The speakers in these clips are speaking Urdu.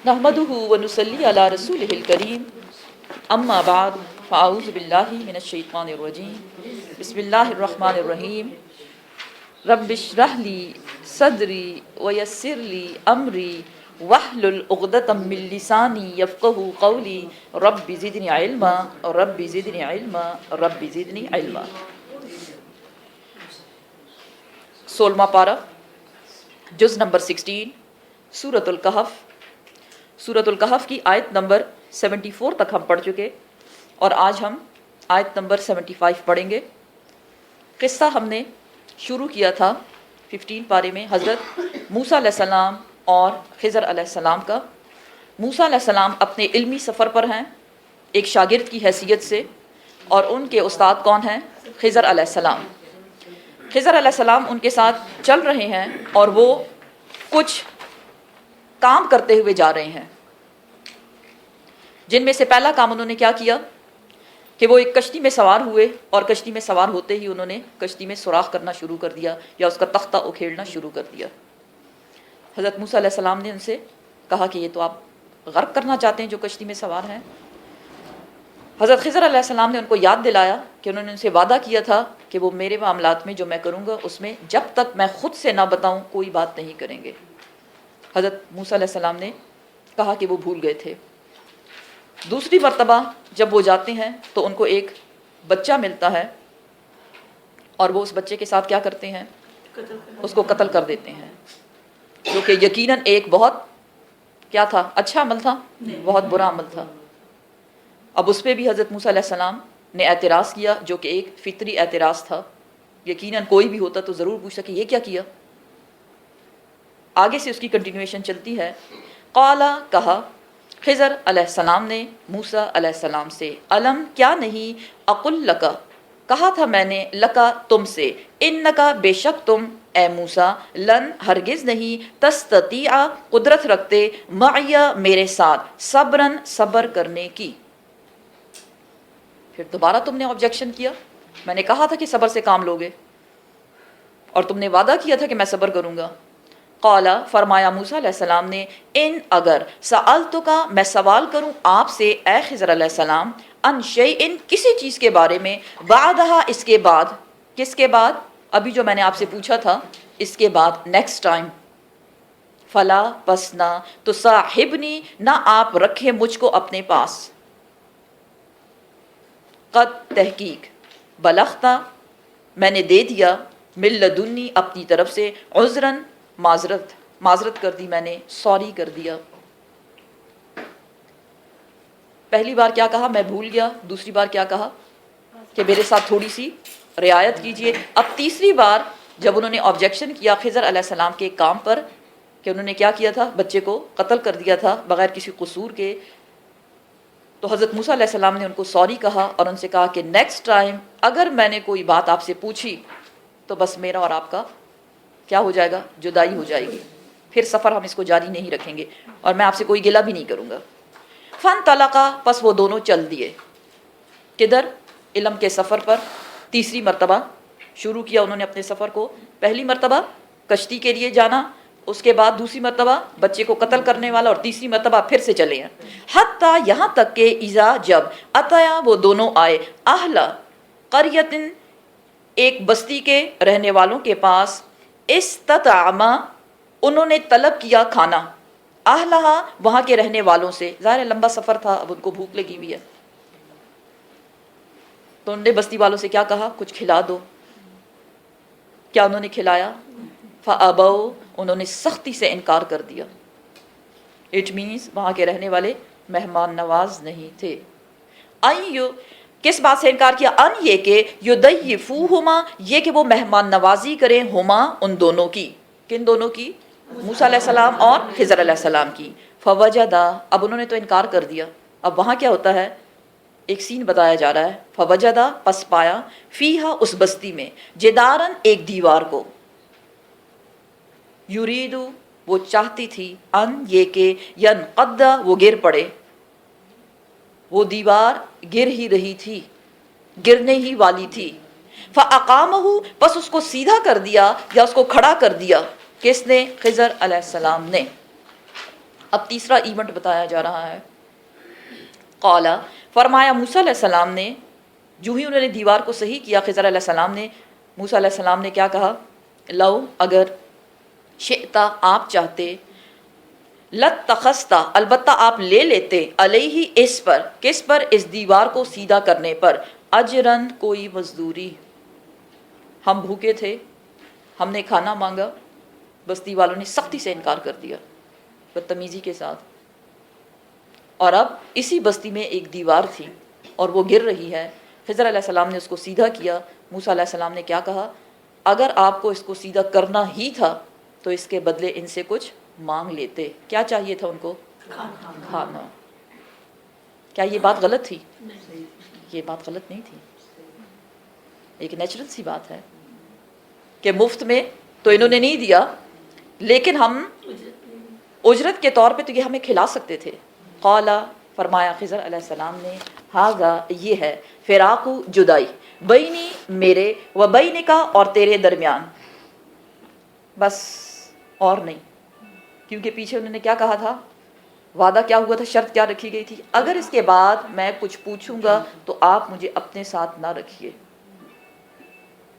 نحمدہ ونصلی علی رسولہ الکریم اما بعد فاعوذ باللہ من الشیطان الرجیم بسم اللہ الرحمن الرحیم رب اشرح لی صدری ویسر لی امری واحلل عقدۃ من لسانی یفقہوا قولی رب زدنی علما رب زدنی علما رب زدنی علما۔ 16واں پارہ، جز نمبر 16، سورۃ الکہف۔ سورۃ الکہف کی آیت نمبر 74 تک ہم پڑھ چکے اور آج ہم آیت نمبر 75 پڑھیں گے۔ قصہ ہم نے شروع کیا تھا 15 پارے میں حضرت موسیٰ علیہ السلام اور خضر علیہ السلام کا۔ موسیٰ علیہ السلام اپنے علمی سفر پر ہیں ایک شاگرد کی حیثیت سے، اور ان کے استاد کون ہیں؟ خضر علیہ السلام۔ خضر علیہ السلام ان کے ساتھ چل رہے ہیں اور وہ کچھ کام کرتے ہوئے جا رہے ہیں، جن میں سے پہلا کام انہوں نے کیا کیا کہ وہ ایک کشتی میں سوار ہوئے، اور کشتی میں سوار ہوتے ہی انہوں نے کشتی میں سوراخ کرنا شروع کر دیا یا اس کا تختہ اکھیڑنا شروع کر دیا۔ حضرت موسیٰ علیہ السلام نے ان سے کہا کہ یہ تو آپ غرق کرنا چاہتے ہیں جو کشتی میں سوار ہیں۔ حضرت خضر علیہ السلام نے ان کو یاد دلایا کہ انہوں نے ان سے وعدہ کیا تھا کہ وہ میرے معاملات میں جو میں کروں گا اس میں جب تک میں خود سے نہ بتاؤں کوئی بات نہیں کریں گے۔ حضرت موسیٰ علیہ السلام نے کہا کہ وہ بھول گئے تھے۔ دوسری مرتبہ جب وہ جاتے ہیں تو ان کو ایک بچہ ملتا ہے، اور وہ اس بچے کے ساتھ کیا کرتے ہیں؟ اس کو قتل کر دیتے ہیں، جو کہ یقیناً ایک بہت کیا تھا؟ اچھا عمل تھا؟ بہت برا عمل تھا۔ اب اس پہ بھی حضرت موسیٰ علیہ السلام نے اعتراض کیا، جو کہ ایک فطری اعتراض تھا۔ یقیناً کوئی بھی ہوتا تو ضرور پوچھتا کہ یہ کیا کیا۔ آگے سے اس کی کنٹینویشن چلتی ہے۔ قالا، کہا خضر علیہ السلام نے موسیٰ علیہ السلام سے، علم کیا نہیں، اقل لکا کہا تھا میں نے، لکا تم سے، انکا بے شک تم اے موسیٰ، لن ہرگز نہیں، تستطیع قدرت رکھتے، معی میرے ساتھ، صبرن صبر کرنے کی۔ پھر دوبارہ تم نے آبجیکشن کیا، میں نے کہا تھا کہ صبر سے کام لوگے، اور تم نے وعدہ کیا تھا کہ میں صبر کروں گا۔ قالا، فرمایا موسیٰ علیہ السلام نے، ان اگر سألتک میں سوال کروں آپ سے اے خضر علیہ السلام، ان شیئن کسی چیز کے بارے میں، بعدہا اس کے بعد، کس کے بعد؟ ابھی جو میں نے آپ سے پوچھا تھا اس کے بعد، نیکسٹ ٹائم، فلا پس نہ، تو صاحبنی نہ آپ رکھے مجھ کو اپنے پاس، قد تحقیق، بلغتا میں نے دے دیا، من لدنی اپنی طرف سے، عذراً معذرت کر دی میں نے، سوری کر دیا۔ پہلی بار کیا کہا؟ میں بھول گیا۔ دوسری بار کیا کہا کہ میرے ساتھ تھوڑی سی رعایت کیجئے۔ اب تیسری بار جب انہوں نے آبجیکشن کیا خضر علیہ السلام کے کام پر کہ انہوں نے کیا کیا تھا، بچے کو قتل کر دیا تھا بغیر کسی قصور کے، تو حضرت موسیٰ علیہ السلام نے ان کو سوری کہا اور ان سے کہا کہ نیکسٹ ٹائم اگر میں نے کوئی بات آپ سے پوچھی تو بس میرا اور آپ کا کیا ہو جائے گا؟ جدائی ہو جائے گی، پھر سفر ہم اس کو جاری نہیں رکھیں گے، اور میں آپ سے کوئی گلہ بھی نہیں کروں گا۔ فن طلقہ، پس وہ دونوں چل دیے، کدھر؟ علم کے سفر پر۔ تیسری مرتبہ شروع کیا انہوں نے اپنے سفر کو، پہلی مرتبہ کشتی کے لیے جانا، اس کے بعد دوسری مرتبہ بچے کو قتل کرنے والا، اور تیسری مرتبہ پھر سے چلے ہیں، حتیٰ یہاں تک کہ اذا جب، اتیا وہ دونوں آئے، اہل قریۃ ایک بستی کے رہنے والوں کے پاس، استطعما انہوں نے طلب کیا کھانا، اہلہا وہاں کے رہنے والوں سے، ظاہر لمبا سفر تھا اب ان کو بھوک لگی ہوئی ہے، تو انہوں نے بستی والوں سے کیا کہا؟ کچھ کھلا دو۔ کیا انہوں نے کھلایا؟ فابوا انہوں نے سختی سے انکار کر دیا۔ اٹ مینس وہاں کے رہنے والے مہمان نواز نہیں تھے۔ کس بات سے انکار کیا؟ ان یہ کہ یضیفوہما یہ کہ وہ مہمان نوازی کریں، ہما ان دونوں کی، کن دونوں کی؟ موسیٰ علیہ السلام اور خضر علیہ السلام کی۔ فوجدا اب انہوں نے تو انکار کر دیا، اب وہاں کیا ہوتا ہے؟ ایک سین بتایا جا رہا ہے، فوجدا پس پایا، فیہا اس بستی میں، جدارن ایک دیوار کو، یریدو وہ چاہتی تھی، ان یہ کہ ینقض وہ گر پڑے، وہ دیوار گر ہی رہی تھی، گرنے ہی والی تھی۔ فَأَقَامَهُ پس اس کو سیدھا کر دیا یا اس کو کھڑا کر دیا، کس نے؟ خضر علیہ السلام نے۔ اب تیسرا ایونٹ بتایا جا رہا ہے. قالا فرمایا موسیٰ علیہ السلام نے، جو ہی انہوں نے دیوار کو صحیح کیا، خضر علیہ السلام نے، موسیٰ علیہ السلام نے کیا کہا؟ لو اگر شئتا آپ چاہتے، لتخذتا البتہ آپ لے لیتے، علیہ اس پر، کس پر؟ اس دیوار کو سیدھا کرنے پر، اجرن کوئی مزدوری. ہم بھوکے تھے، ہم نے کھانا مانگا، بستی والوں نے سختی سے انکار کر دیا بدتمیزی کے ساتھ. اور اب اسی بستی میں ایک دیوار تھی اور وہ گر رہی ہے. خضر علیہ السلام نے اس کو سیدھا کیا. موسیٰ علیہ السلام نے کیا کہا؟ اگر آپ کو اس کو سیدھا کرنا ہی تھا تو اس کے بدلے ان سے کچھ مانگ لیتے. کیا چاہیے تھا ان کو؟ کھانا. کیا یہ بات غلط تھی؟ یہ بات غلط نہیں تھی. ایک نیچرل سی بات ہے کہ مفت میں تو انہوں نے نہیں دیا، لیکن ہم اجرت کے طور پہ تو یہ ہمیں کھلا سکتے تھے. قالا فرمایا خضر علیہ السلام نے، ہاذا یہ ہے، فراق جدائی، بینی میرے و بینکا اور تیرے درمیان، بس اور نہیں. کیونکہ پیچھے انہوں نے کیا کہا تھا؟ وعدہ کیا ہوا تھا؟ شرط کیا رکھی گئی تھی؟ اگر اس کے بعد میں کچھ پوچھوں گا تو آپ مجھے اپنے ساتھ نہ رکھیے.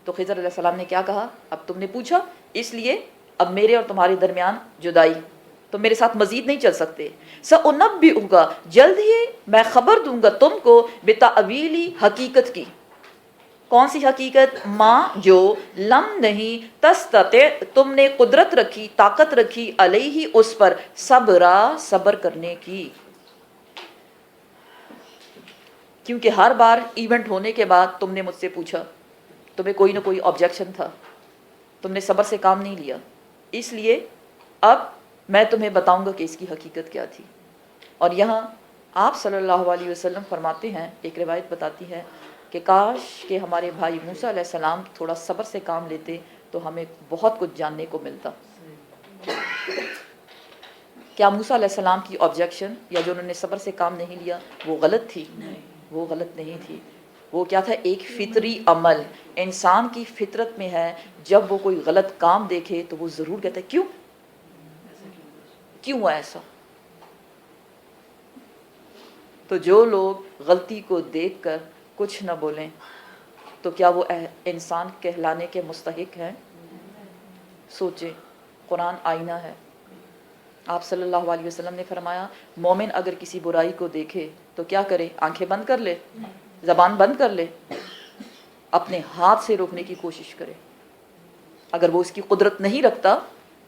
تو خضر علیہ السلام نے کیا کہا؟ اب تم نے پوچھا اس لیے اب میرے اور تمہارے درمیان جدائی، تو میرے ساتھ مزید نہیں چل سکتے. سأنبئک جلد ہی میں خبر دوں گا تم کو، بتأویلی حقیقت کی. کون سی حقیقت؟ ماں جو لم نہیں، تستطع تم نے قدرت رکھی، طاقت رکھی، علیہ اس پر، صبرا صبر کرنے کی. کیونکہ ہر بار ایونٹ ہونے کے بعد تم نے مجھ سے پوچھا، تمہیں کوئی نہ کوئی آبجیکشن تھا، تم نے صبر سے کام نہیں لیا. اس لیے اب میں تمہیں بتاؤں گا کہ اس کی حقیقت کیا تھی. اور یہاں آپ صلی اللہ علیہ وسلم فرماتے ہیں، ایک روایت بتاتی ہے کہ کاش کہ ہمارے بھائی موسیٰ علیہ السلام تھوڑا صبر سے کام لیتے تو ہمیں بہت کچھ جاننے کو ملتا. کیا موسیٰ علیہ السلام کی آبجیکشن یا جو انہوں نے صبر سے کام نہیں لیا وہ غلط تھی؟ وہ غلط نہیں تھی. وہ کیا تھا؟ ایک فطری عمل. انسان کی فطرت میں ہے جب وہ کوئی غلط کام دیکھے تو وہ ضرور کہتا ہے کیوں ایسا. تو جو لوگ غلطی کو دیکھ کر کچھ نہ بولیں تو کیا وہ انسان کہلانے کے مستحق ہیں؟ سوچیں. قرآن آئینہ ہے. آپ صلی اللہ علیہ وسلم نے فرمایا مومن اگر کسی برائی کو دیکھے تو کیا کرے؟ آنکھیں بند کر لے، زبان بند کر لے، اپنے ہاتھ سے روکنے کی کوشش کرے. اگر وہ اس کی قدرت نہیں رکھتا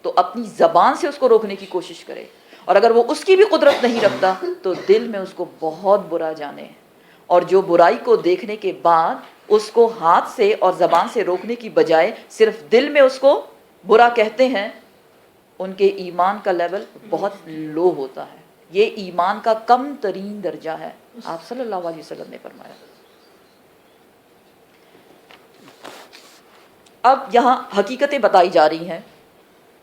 تو اپنی زبان سے اس کو روکنے کی کوشش کرے، اور اگر وہ اس کی بھی قدرت نہیں رکھتا تو دل میں اس کو بہت برا جانے. اور جو برائی کو دیکھنے کے بعد اس کو ہاتھ سے اور زبان سے روکنے کی بجائے صرف دل میں اس کو برا کہتے ہیں، ان کے ایمان کا لیول بہت لو ہوتا ہے. یہ ایمان کا کم ترین درجہ ہے، آپ صلی اللہ علیہ وسلم نے فرمایا. اب یہاں حقیقتیں بتائی جا رہی ہیں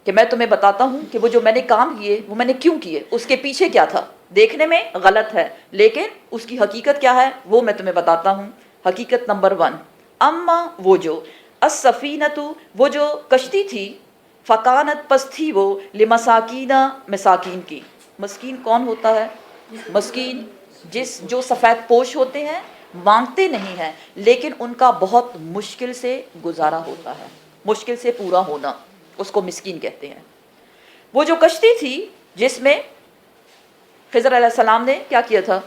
کہ میں تمہیں بتاتا ہوں کہ وہ جو میں نے کام کیے وہ میں نے کیوں کیے، اس کے پیچھے کیا تھا. دیکھنے میں غلط ہے لیکن اس کی حقیقت کیا ہے وہ میں تمہیں بتاتا ہوں. حقیقت نمبر 1، اما وہ جو، السفینۃ وہ جو کشتی تھی، فکانت پس تھی وہ، لمساکین مساکین کی. مسکین کون ہوتا ہے؟ مسکین جو سفید پوش ہوتے ہیں، مانگتے نہیں ہیں لیکن ان کا بہت مشکل سے گزارا ہوتا ہے، مشکل سے پورا ہونا، اس کو مسکین کہتے ہیں. وہ جو کشتی تھی جس میں خضر علیہ السلام نے کیا کیا تھا؟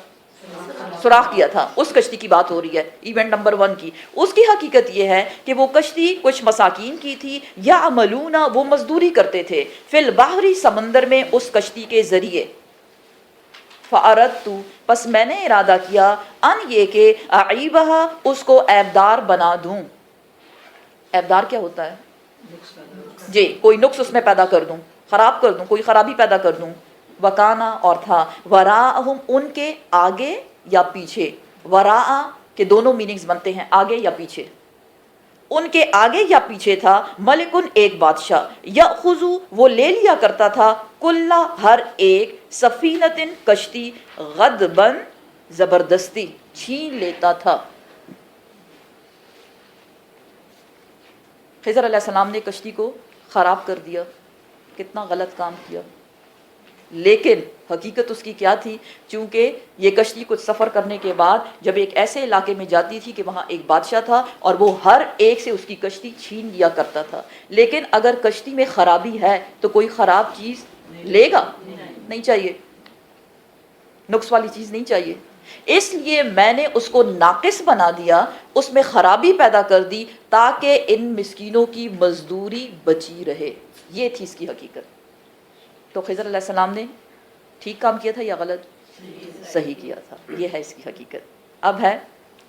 سوراخ کیا تھا، اس کشتی کی بات ہو رہی ہے، ایونٹ نمبر 1 کی. اس کی حقیقت یہ ہے کہ وہ کشتی کچھ مساکین کی تھی، یا عملون وہ مزدوری کرتے تھے، فی البحر سمندر میں اس کشتی کے ذریعے. فَأَرَدْتُ پس میں نے ارادہ کیا، ان یہ کہ اعیبہا اس کو عیبدار بنا دوں. عیبدار کیا ہوتا ہے؟ جی، کوئی نقص اس میں پیدا کر دوں، خراب کر دوں، کوئی خرابی پیدا کر دوں. وکانا اور تھا، وراءہم ان کے آگے یا پیچھے. وراء کے دونوں میننگز بنتے ہیں، آگے یا پیچھے. ان کے آگے یا پیچھے تھا ملکن ایک بادشاہ، یأخذ وہ لے لیا کرتا تھا، کلا ہر ایک، سفینتن کشتی، غضبن زبردستی چھین لیتا تھا. خضر علیہ السلام نے کشتی کو خراب کر دیا. کتنا غلط کام کیا. لیکن حقیقت اس کی کیا تھی؟ چونکہ یہ کشتی کچھ سفر کرنے کے بعد جب ایک ایسے علاقے میں جاتی تھی کہ وہاں ایک بادشاہ تھا اور وہ ہر ایک سے اس کی کشتی چھین لیا کرتا تھا، لیکن اگر کشتی میں خرابی ہے تو کوئی خراب چیز لے گا نہیں چاہیے، نقص والی چیز نہیں چاہیے، اس لیے میں نے اس کو ناقص بنا دیا، اس میں خرابی پیدا کر دی تاکہ ان مسکینوں کی مزدوری بچی رہے۔ یہ تھی اس کی حقیقت۔ تو خضر علیہ السلام نے ٹھیک کام کیا تھا یا غلط؟ صحیح کیا تھا، یہ ہے اس کی حقیقت۔ اب ہے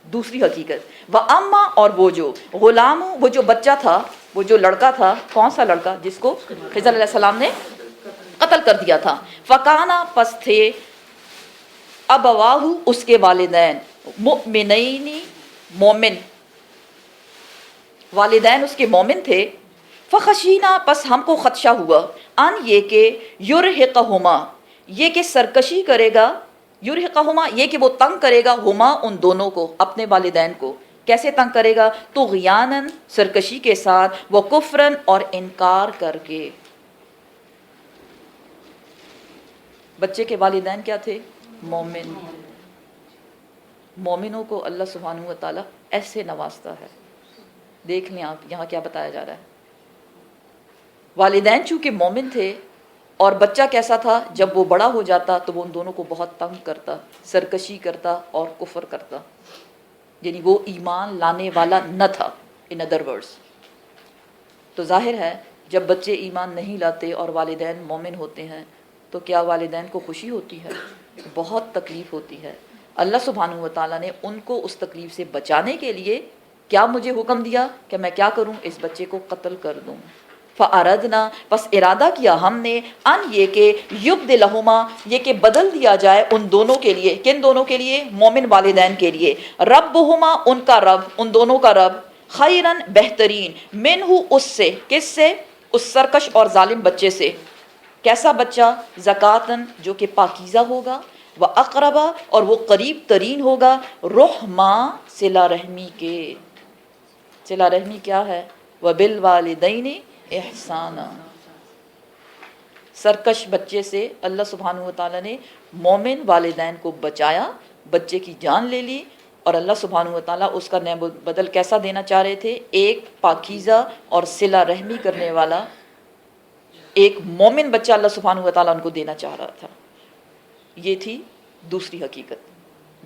دوسری حقیقت، وَأَمَّا اور وہ جو غلام، وہ جو بچہ تھا، وہ جو لڑکا تھا، کون سا لڑکا جس کو خضر علیہ السلام نے قتل کر دیا تھا، فَكَانَ پس تھے ابواہ اس کے والدین، مؤمنین مومن، والدین اس کے مومن تھے، فخشینا پس ہم کو خدشہ ہوا، ان یہ کہ یرہقہما یہ کہ سرکشی کرے گا، یرہقہما یہ کہ وہ تنگ کرے گا، ہما ان دونوں کو، اپنے والدین کو، کیسے تنگ کرے گا؟ طغیاناً سرکشی کے ساتھ، وکفراً اور انکار کر کے۔ بچے کے والدین کیا تھے؟ مومن۔ مومنوں کو اللہ سبحانہ و تعالیٰ ایسے نوازتا ہے، دیکھ لیں آپ یہاں کیا بتایا جا رہا ہے۔ والدین چونکہ مومن تھے اور بچہ کیسا تھا، جب وہ بڑا ہو جاتا تو وہ ان دونوں کو بہت تنگ کرتا، سرکشی کرتا اور کفر کرتا، یعنی وہ ایمان لانے والا نہ تھا، ان ادر ورڈز۔ تو ظاہر ہے جب بچے ایمان نہیں لاتے اور والدین مومن ہوتے ہیں تو کیا والدین کو خوشی ہوتی ہے؟ بہت تکلیف ہوتی ہے۔ اللہ سبحانہ و تعالیٰ نے ان کو اس تکلیف سے بچانے کے لیے کیا مجھے حکم دیا کہ میں کیا کروں؟ اس بچے کو قتل کر دوں۔ فَأَرَدْنَا پس ارادہ کیا ہم نے، ان یہ کہ یبدلہما یہ کہ بدل دیا جائے ان دونوں کے لیے، کن دونوں کے لیے؟ مومن والدین کے لیے، ربہما ان کا رب، ان دونوں کا رب، خیراً بہترین، منہ اس سے، کس سے؟ اس سرکش اور ظالم بچے سے۔ کیسا بچہ؟ زکاتن جو کہ پاکیزہ ہوگا، وَأَقْرَبَ اور وہ قریب ترین ہوگا، رحمہ صلہ رحمی کے۔ صلہ رحمی کیا ہے؟ وَبِالْوَالِدَيْنِ احسانہ۔ سرکش بچے سے اللہ سبحانہ و تعالیٰ نے مومن والدین کو بچایا، بچے کی جان لے لی، اور اللہ سبحانہ و تعالیٰ اس کا نعم بدل کیسا دینا چاہ رہے تھے؟ ایک پاکیزہ اور صلہ رحمی کرنے والا ایک مومن بچہ اللہ سبحانہ و تعالیٰ ان کو دینا چاہ رہا تھا۔ یہ تھی دوسری حقیقت۔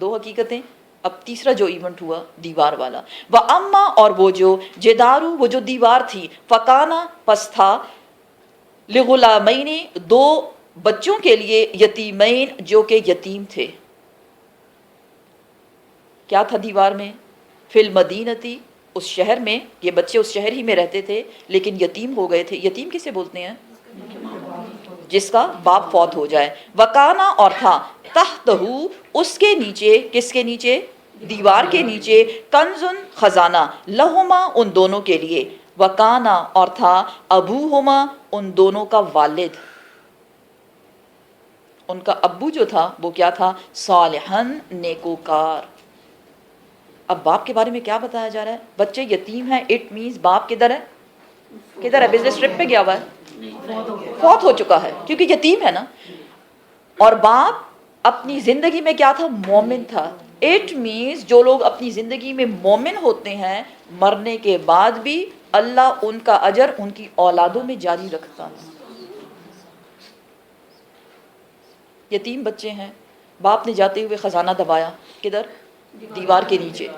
دو حقیقتیں، اب تیسرا جو ایونٹ ہوا دیوار والا، وَأَمَّا اور وہ جو جدارو وہ جو دیوار تھی، فَكَانَ پس تھا، لِغُلَامَيْنِ دو بچوں کے لیے، یتیمین جو کہ یتیم تھے۔ کیا تھا دیوار میں؟ فی المدینتی اس شہر میں، یہ بچے اس شہر ہی میں رہتے تھے لیکن یتیم ہو گئے تھے۔ یتیم کسے بولتے ہیں؟ جس کا باپ فوت ہو جائے۔ وکانا اور تھا، تحتہ اس کے نیچے، کس کے نیچے؟ دیوار کے نیچے، کنزن خزانہ، لہما ان دونوں کے لیے، وکانا اور تھا، ابوہما ان دونوں کا والد، ان کا ابو جو تھا وہ کیا تھا؟ صالحن نیکوکار۔ اب باپ کے بارے میں کیا بتایا جا رہا ہے؟ بچے یتیم ہیں، اٹ مینز باپ کدھر ہے؟ کدھر ہے؟ بزنس ٹرپ پہ گیا ہوا ہے، فوت ہو چکا ہے کیونکہ یتیم ہے نا۔ اور باپ اپنی زندگی میں کیا تھا؟ مومن تھا۔ اٹ مینز جو لوگ اپنی زندگی میں مومن ہوتے ہیں مرنے کے بعد بھی اللہ ان کا اجر ان کی اولادوں میں جاری رکھتا ہے۔ یتیم بچے ہیں، باپ نے جاتے ہوئے خزانہ دبایا، کدھر؟ دیوار کے نیچے۔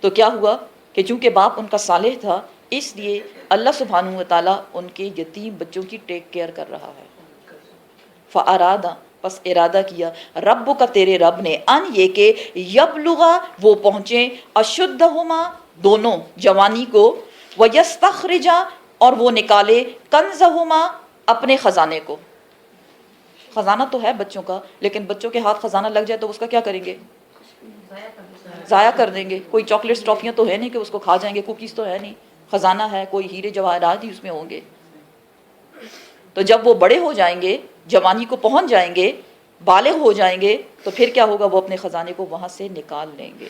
تو کیا ہوا کہ چونکہ باپ ان کا صالح تھا اس لیے اللہ سبحانہ و تعالیٰ ان کے یتیم بچوں کی ٹیک کیئر کر رہا ہے۔ فَأَرَادَ پس ارادہ کیا، رب کا تیرے رب نے، ان یہ کہ یبلغا وہ پہنچیں، اشدہما دونوں جوانی کو، ویستخرجا اور وہ نکالے، کنزہما اپنے خزانے کو۔ خزانہ تو ہے بچوں کا، لیکن بچوں کے ہاتھ خزانہ لگ جائے تو اس کا کیا کریں گے؟ ضائع کر دیں گے۔ کوئی چاکلیٹس ٹافیاں تو ہے نہیں کہ اس کو کھا جائیں گے، کوکیز تو ہے نہیں، خزانہ ہے، کوئی ہیرے جواہرات ہی اس میں ہوں گے۔ تو جب وہ بڑے ہو جائیں گے، جوانی کو پہنچ جائیں گے، بالغ ہو جائیں گے، تو پھر کیا ہوگا؟ وہ اپنے خزانے کو وہاں سے نکال لیں گے۔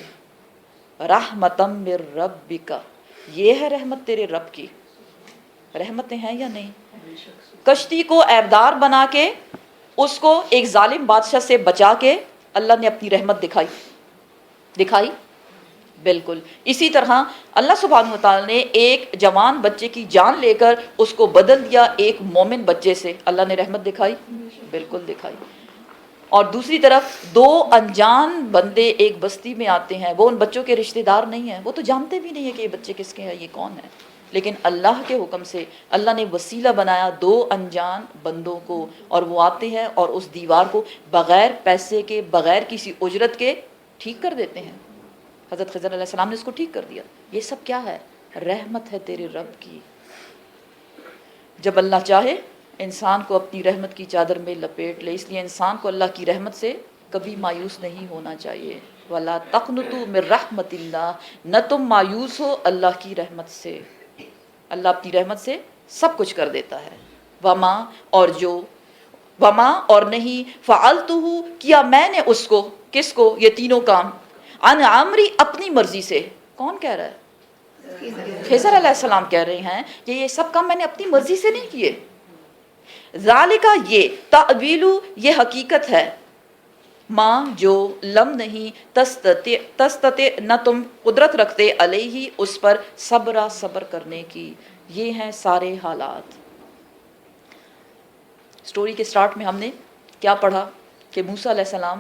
رحمتم من ربک، یہ ہے رحمت تیرے رب کی۔ رحمتیں ہیں یا نہیں؟ کشتی کو عیبدار بنا کے اس کو ایک ظالم بادشاہ سے بچا کے اللہ نے اپنی رحمت دکھائی بالکل اسی طرح اللہ سبحانہ وتعالی نے ایک جوان بچے کی جان لے کر اس کو بدل دیا ایک مومن بچے سے. اللہ نے رحمت دکھائی بالکل دکھائی. اور دوسری طرف دو انجان بندے ایک بستی میں آتے ہیں, وہ ان بچوں کے رشتہ دار نہیں ہیں, وہ تو جانتے بھی نہیں ہیں کہ یہ بچے کس کے ہیں, یہ کون ہے, لیکن اللہ کے حکم سے اللہ نے وسیلہ بنایا دو انجان بندوں کو, اور وہ آتے ہیں اور اس دیوار کو بغیر پیسے کے بغیر کسی اجرت کے ٹھیک کر دیتے ہیں. حضرت خضر علیہ السلام نے اس کو ٹھیک کر دیا. یہ سب کیا ہے؟ رحمت ہے تیرے رب کی. جب اللہ چاہے انسان کو اپنی رحمت کی چادر میں لپیٹ لے, اس لیے انسان کو اللہ کی رحمت سے کبھی مایوس نہیں ہونا چاہیے. وَلَا تَقْنُطُوا مِن رَحْمَتِ اللَّهِ, نہ تم مایوس ہو اللہ کی رحمت سے. اللہ اپنی رحمت سے سب کچھ کر دیتا ہے. وما اور نہیں, فعلتہ کیا میں نے اس کو, کس کو, یہ تینوں کام, عن عمری اپنی مرضی سے. کون کہہ رہا ہے؟ خضر علیہ السلام کہہ رہے ہیں کہ یہ سب کام میں نے اپنی مرضی سے نہیں کیے. ذالکا یہ, تعویلو یہ حقیقت ہے, ماں جو لم نہیں, تستطع نہ تم قدرت رکھتے, علیہ اس پر, صبر کرنے کی. یہ ہیں سارے حالات. سٹوری کے سٹارٹ میں ہم نے کیا پڑھا کہ موسیٰ علیہ السلام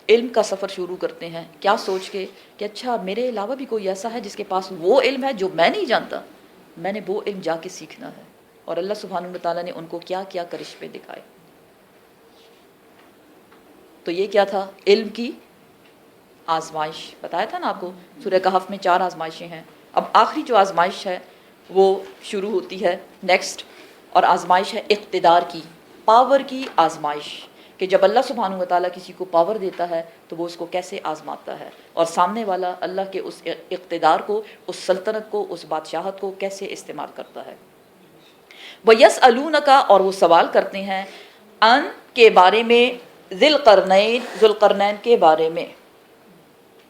علم کا سفر شروع کرتے ہیں, کیا سوچ کے کہ اچھا میرے علاوہ بھی کوئی ایسا ہے جس کے پاس وہ علم ہے جو میں نہیں جانتا, میں نے وہ علم جا کے سیکھنا ہے. اور اللہ سبحانہ وتعالیٰ نے ان کو کیا کیا کرشمے دکھائے. تو یہ کیا تھا؟ علم کی آزمائش. بتایا تھا نا آپ کو, سورہ کہف میں 4 آزمائشیں ہیں. اب آخری جو آزمائش ہے وہ شروع ہوتی ہے نیکسٹ, اور آزمائش ہے اقتدار کی, پاور کی آزمائش, کہ جب اللہ سبحانہ وتعالیٰ کسی کو پاور دیتا ہے تو وہ اس کو کیسے آزماتا ہے, اور سامنے والا اللہ کے اس اقتدار کو, اس سلطنت کو, اس بادشاہت کو کیسے استعمال کرتا ہے. وَيَسْأَلُونَكَ اور وہ سوال کرتے ہیں, ان کے بارے میں, ذی القرنین کے بارے میں.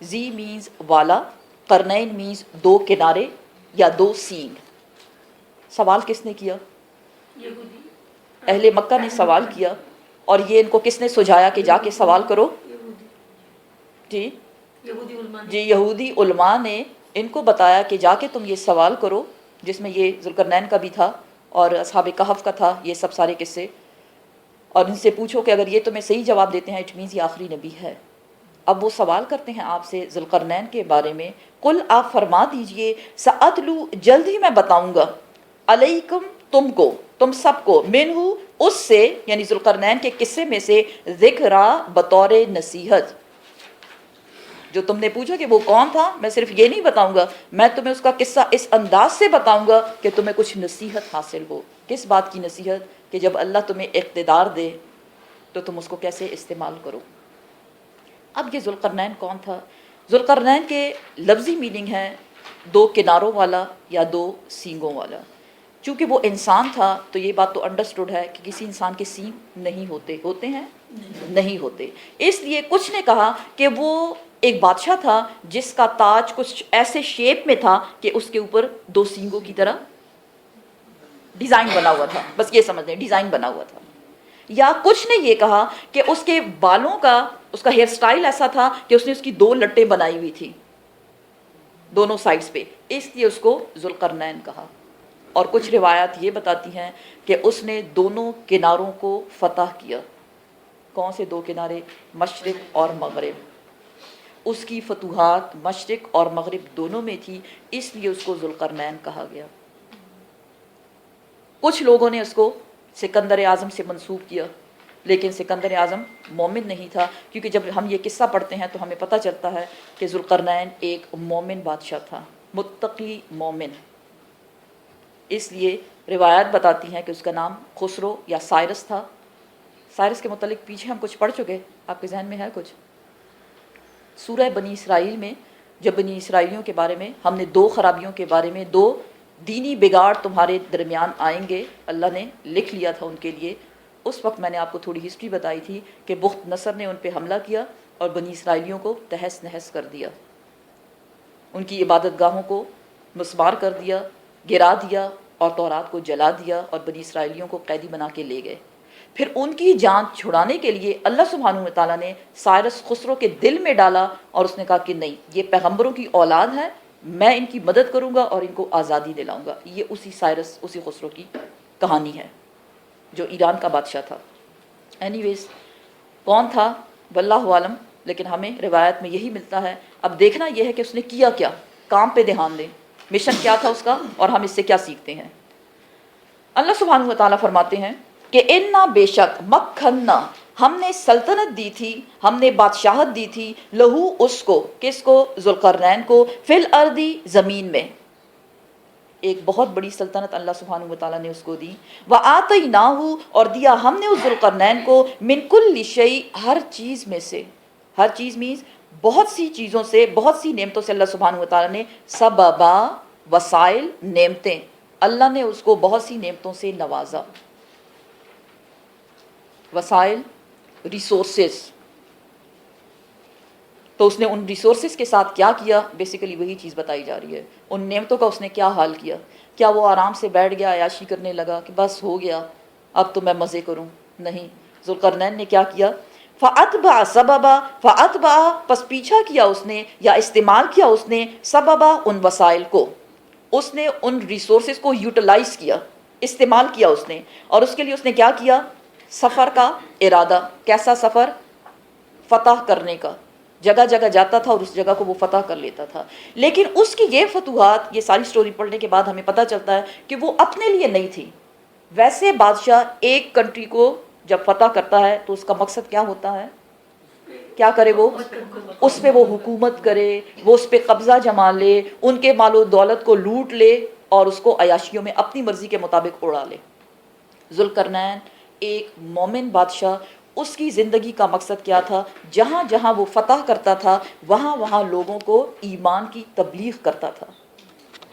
ذی مینز والا, قرنین مینز 2 کنارے یا 2 سینگ. سوال کس نے کیا؟ اہل مکہ نے سوال کیا, اور یہ ان کو کس نے سجھایا کہ جا کے سوال کرو؟ جی یہودی علماء نے ان کو بتایا کہ جا کے تم یہ سوال کرو, جس میں یہ ذوالقرنین کا بھی تھا اور اصحاب کہف کا تھا, یہ سب سارے قصے, اور ان سے پوچھو کہ اگر یہ تمہیں صحیح جواب دیتے ہیں اٹ مینز یہ آخری نبی ہے. اب وہ سوال کرتے ہیں آپ سے ذوالقرنین کے بارے میں. قل آپ فرما دیجئے, سأتلو جلد ہی میں بتاؤں گا, علیکم تم کو, تم سب کو, منہ اس سے یعنی ذوالقرنین کے قصے میں سے, ذکرا بطور نصیحت. جو تم نے پوچھا کہ وہ کون تھا, میں صرف یہ نہیں بتاؤں گا, میں تمہیں اس کا قصہ اس انداز سے بتاؤں گا کہ تمہیں کچھ نصیحت حاصل ہو. کس بات کی نصیحت؟ کہ جب اللہ تمہیں اقتدار دے تو تم اس کو کیسے استعمال کرو. اب یہ ذوالقرنین کون تھا؟ ذوالقرنین کے لفظی میننگ ہے 2 کناروں والا یا 2 سینگوں والا. چونکہ وہ انسان تھا تو یہ بات تو انڈرسٹوڈ ہے کہ کسی انسان کے سینگ نہیں ہوتے ہیں نہیں ہوتے. اس لیے کچھ نے کہا کہ وہ ایک بادشاہ تھا جس کا تاج کچھ ایسے شیپ میں تھا کہ اس کے اوپر 2 سینگوں کی طرح ڈیزائن بنا ہوا تھا, بس یہ سمجھ لیں ڈیزائن بنا ہوا تھا. یا کچھ نے یہ کہا کہ اس کے بالوں کا, اس کا ہیئر سٹائل ایسا تھا کہ اس نے اس کی 2 لٹیں بنائی ہوئی تھی دونوں سائڈز پہ, اس لیے اس کو ذوالقرنین کہا. اور کچھ روایات یہ بتاتی ہیں کہ اس نے دونوں کناروں کو فتح کیا. کون سے 2 کنارے؟ مشرق اور مغرب. اس کی فتوحات مشرق اور مغرب دونوں میں تھی, اس لیے اس کو ذوالقرنین کہا گیا. کچھ لوگوں نے اس کو سکندر اعظم سے منسوب کیا, لیکن سکندر اعظم مومن نہیں تھا, کیونکہ جب ہم یہ قصہ پڑھتے ہیں تو ہمیں پتہ چلتا ہے کہ ذوالقرنین ایک مومن بادشاہ تھا, متقی مومن. اس لیے روایات بتاتی ہیں کہ اس کا نام خسرو یا سائرس تھا. سائرس کے متعلق پیچھے ہم کچھ پڑھ چکے, آپ کے ذہن میں ہے کچھ؟ سورہ بنی اسرائیل میں جب بنی اسرائیلیوں کے بارے میں ہم نے 2 خرابیوں کے بارے میں, 2 دینی بگاڑ تمہارے درمیان آئیں گے, اللہ نے لکھ لیا تھا ان کے لیے. اس وقت میں نے آپ کو تھوڑی ہسٹری بتائی تھی کہ بخت نصر نے ان پہ حملہ کیا اور بنی اسرائیلیوں کو تہس نہس کر دیا, ان کی عبادت گاہوں کو مسمار کر دیا, گرا دیا اور تورات کو جلا دیا, اور بنی اسرائیلیوں کو قیدی بنا کے لے گئے. پھر ان کی جان چھڑانے کے لیے اللہ سبحانہ و تعالیٰ نے سائرس خسرو کے دل میں ڈالا اور اس نے کہا کہ نہیں، یہ پیغمبروں کی اولاد ہے، میں ان کی مدد کروں گا اور ان کو آزادی دلاؤں گا۔ یہ اسی سائرس، اسی خسرو کی کہانی ہے جو ایران کا بادشاہ تھا۔ اینی ویز کون تھا واللہ عالم، لیکن ہمیں روایت میں یہی ملتا ہے۔ اب دیکھنا یہ ہے کہ اس نے کیا کیا، کام پہ دھیان دیں، مشن کیا تھا اس کا اور ہم اس سے کیا سیکھتے ہیں۔ اللہ سبحانہ و تعالیٰ فرماتے ہیں کہ انا بے شک مکھنا، ہم نے سلطنت دی تھی، ہم نے بادشاہت دی تھی، لہو اس کو، کس کو؟ ذوالقرنین کو، فی الارضی زمین میں، ایک بہت بڑی سلطنت اللہ سبحانہ و تعالیٰ نے اس کو دی۔ وَآتَيْنَاهُ، اور دیا ہم نے اس ذوالقرنین کو، من کل شیء، ہر چیز میں سے، ہر چیز مینز بہت سی چیزوں سے، بہت سی نعمتوں سے اللہ سبحانہ و تعالیٰ نے، سببا، وسائل، نعمتیں، اللہ نے اس کو بہت سی نعمتوں سے نوازا۔ وسائل، ریسورسز، تو اس نے ان ریسورسز کے ساتھ کیا کیا، بیسیکلی وہی چیز بتائی جا رہی ہے۔ ان نعمتوں کا اس نے کیا حال کیا؟ کیا وہ آرام سے بیٹھ گیا، عیاشی کرنے لگا کہ بس ہو گیا اب تو میں مزے کروں؟ نہیں، ذوالقرنین نے کیا کیا؟ فَأَتْبَعَ سَبَبًا، فَأَتْبَعَ، پس پیچھا کیا اس نے یا استعمال کیا اس نے، سببا، ان وسائل کو، اس نے ان ریسورسز کو یوٹیلائز کیا، استعمال کیا اس نے، اور اس کے لیے اس نے کیا کیا؟ سفر کا ارادہ۔ کیسا سفر؟ فتح کرنے کا، جگہ جگہ جاتا تھا اور اس جگہ کو وہ فتح کر لیتا تھا۔ لیکن اس کی یہ فتوحات، یہ ساری سٹوری پڑھنے کے بعد ہمیں پتہ چلتا ہے کہ وہ اپنے لیے نہیں تھی۔ ویسے بادشاہ ایک کنٹری کو جب فتح کرتا ہے تو اس کا مقصد کیا ہوتا ہے؟ کیا کرے وہ؟ اس پہ وہ حکومت کرے، وہ اس پہ قبضہ جما لے، ان کے مال و دولت کو لوٹ لے اور اس کو عیاشیوں میں اپنی مرضی کے مطابق اڑا لے۔ ذوالقرنین ایک مومن بادشاہ، اس کی زندگی کا مقصد کیا تھا؟ جہاں جہاں وہ فتح کرتا تھا وہاں وہاں لوگوں کو ایمان کی تبلیغ کرتا تھا،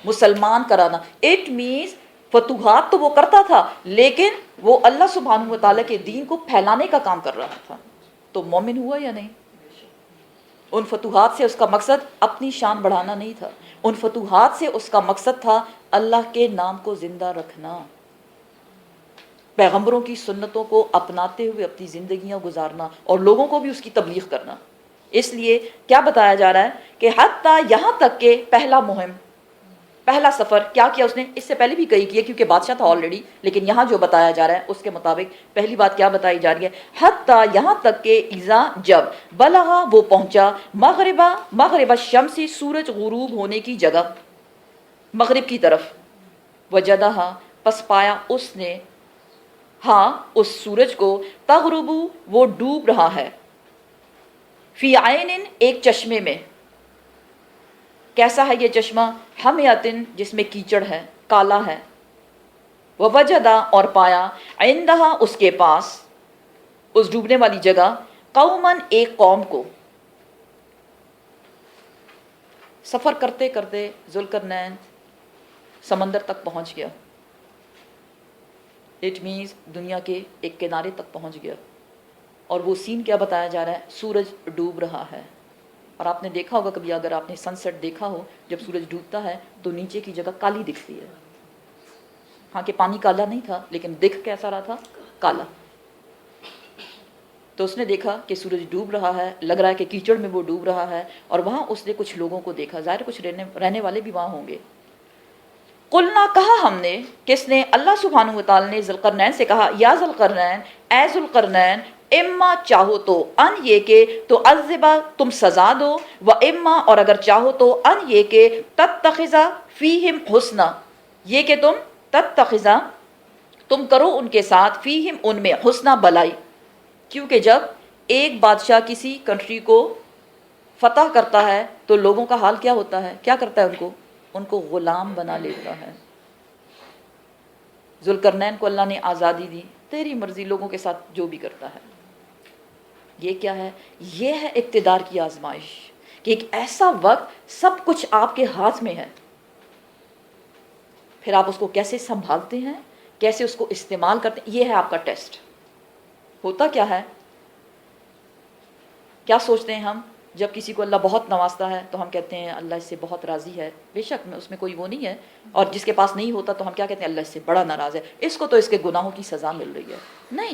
مسلمان کرانا۔ اٹ مینز فتوحات تو وہ کرتا تھا لیکن وہ اللہ سبحانہ و تعالیٰ کے دین کو پھیلانے کا کام کر رہا تھا۔ تو مومن ہوا یا نہیں؟ ان فتوحات سے اس کا مقصد اپنی شان بڑھانا نہیں تھا، ان فتوحات سے اس کا مقصد تھا اللہ کے نام کو زندہ رکھنا، پیغمبروں کی سنتوں کو اپناتے ہوئے اپنی زندگیاں گزارنا اور لوگوں کو بھی اس کی تبلیغ کرنا۔ اس لیے کیا بتایا جا رہا ہے کہ حتیٰ یہاں تک کہ پہلا مہم، پہلا سفر کیا کیا اس نے؟ اس سے پہلے بھی کئی کیے کیونکہ بادشاہ تھا آلریڈی، لیکن یہاں جو بتایا جا رہا ہے اس کے مطابق پہلی بات کیا بتائی جا رہی ہے؟ حتیٰ یہاں تک کہ اذا، جب، بلغا، وہ پہنچا، مغرب الشمس، سورج غروب ہونے کی جگہ، مغرب کی طرف، وجدہا، پس پایا اس نے، ہاں اس سورج کو، تغربو، وہ ڈوب رہا ہے، فی عین، ایک چشمے میں۔ کیسا ہے یہ چشمہ؟ حمیۃ، جس میں کیچڑ ہے، کالا ہے۔ ووجدا، اور پایا، عندہا، اس کے پاس، اس ڈوبنے والی جگہ، قوماً، ایک قوم کو۔ سفر کرتے کرتے ذوالقرنین سمندر تک پہنچ گیا، اٹ مینز دنیا کے ایک کنارے تک پہنچ گیا، اور وہ سین کیا بتایا جا رہا ہے؟ سورج ڈوب رہا ہے۔ اور آپ نے دیکھا ہوگا کبھی، اگر آپ نے سن سیٹ دیکھا ہو، جب سورج ڈوبتا ہے تو نیچے کی جگہ کالی دکھتی ہے، ہاں کہ پانی کالا نہیں تھا لیکن دکھ کیسا رہا تھا؟ کالا۔ تو اس نے دیکھا کہ سورج ڈوب رہا ہے، لگ رہا ہے کہ کیچڑ میں وہ ڈوب رہا ہے، اور وہاں اس نے کچھ لوگوں کو دیکھا، ظاہر کچھ رہنے والے بھی وہاں ہوں گے۔ قلنا، کہا ہم نے، کس نے؟ اللہ سبحانہ و تعالیٰ نے ذوالقرنین سے کہا، یا ذوالقرنین، اے ذوالقرنین، اما، چاہو تو، ان یہ کہ تو عذبا، تم سزا دو، و اما، اور اگر چاہو تو، ان یہ کہ تتخذا فیہم حسنا، یہ کہ تم تتخذا، تم کرو ان کے ساتھ، فیہم، ان میں، حسنا، بلائی۔ کیونکہ جب ایک بادشاہ کسی کنٹری کو فتح کرتا ہے تو لوگوں کا حال کیا ہوتا ہے؟ کیا کرتا ہے؟ ان کو غلام بنا لیتا ہے۔ ذوالقرنین کو اللہ نے آزادی دی، تیری مرضی، لوگوں کے ساتھ جو بھی کرتا ہے۔ یہ کیا ہے؟ یہ ہے اقتدار کی آزمائش، کہ ایک ایسا وقت سب کچھ آپ کے ہاتھ میں ہے، پھر آپ اس کو کیسے سنبھالتے ہیں، کیسے اس کو استعمال کرتے ہیں، یہ ہے آپ کا ٹیسٹ۔ ہوتا کیا ہے؟ کیا سوچتے ہیں ہم جب کسی کو اللہ بہت نوازتا ہے تو ہم کہتے ہیں اللہ اس سے بہت راضی ہے، بے شک میں اس میں کوئی وہ نہیں ہے، اور جس کے پاس نہیں ہوتا تو ہم کیا کہتے ہیں؟ اللہ اس سے بڑا ناراض ہے، اس کو تو اس کے گناہوں کی سزا مل رہی ہے۔ نہیں،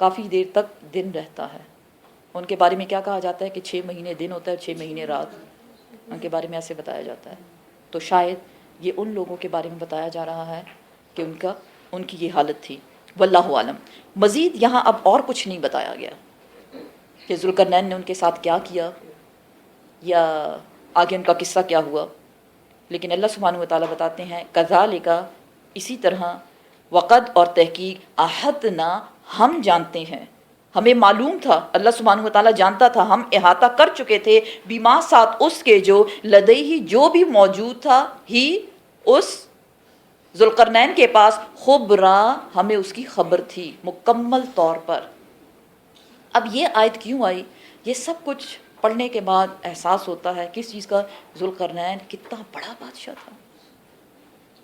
کافی دیر تک دن رہتا ہے. ان کے بارے میں کیا کہا جاتا ہے کہ 6 مہینے دن ہوتا ہے اور 6 مہینے رات. ان کے بارے میں ایسے بتایا جاتا ہے. تو شاید یہ ان لوگوں کے بارے میں بتایا جا رہا ہے کہ ان کی یہ حالت تھی. واللہ عالم. مزید یہاں اب اور کچھ نہیں بتایا گیا کہ ذوالقرنین نے ان کے ساتھ کیا کیا یا آگے ان کا قصہ کیا ہوا. لیکن اللہ سبحانہ و تعالیٰ بتاتے ہیں کذالک، اسی طرح، وقد اور تحقیق، احطنا، ہم جانتے ہیں، ہمیں معلوم تھا، اللہ سبحانہ و تعالیٰ جانتا تھا، ہم احاطہ کر چکے تھے، بیما ساتھ اس کے، جو لدیہ جو بھی موجود تھا، ہی اس ذوالقرنین کے پاس، خبرا ہمیں اس کی خبر تھی مکمل طور پر. اب یہ آیت کیوں آئی؟ یہ سب کچھ پڑھنے کے بعد احساس ہوتا ہے کس چیز کا؟ ذوالقرنین کتنا بڑا بادشاہ تھا.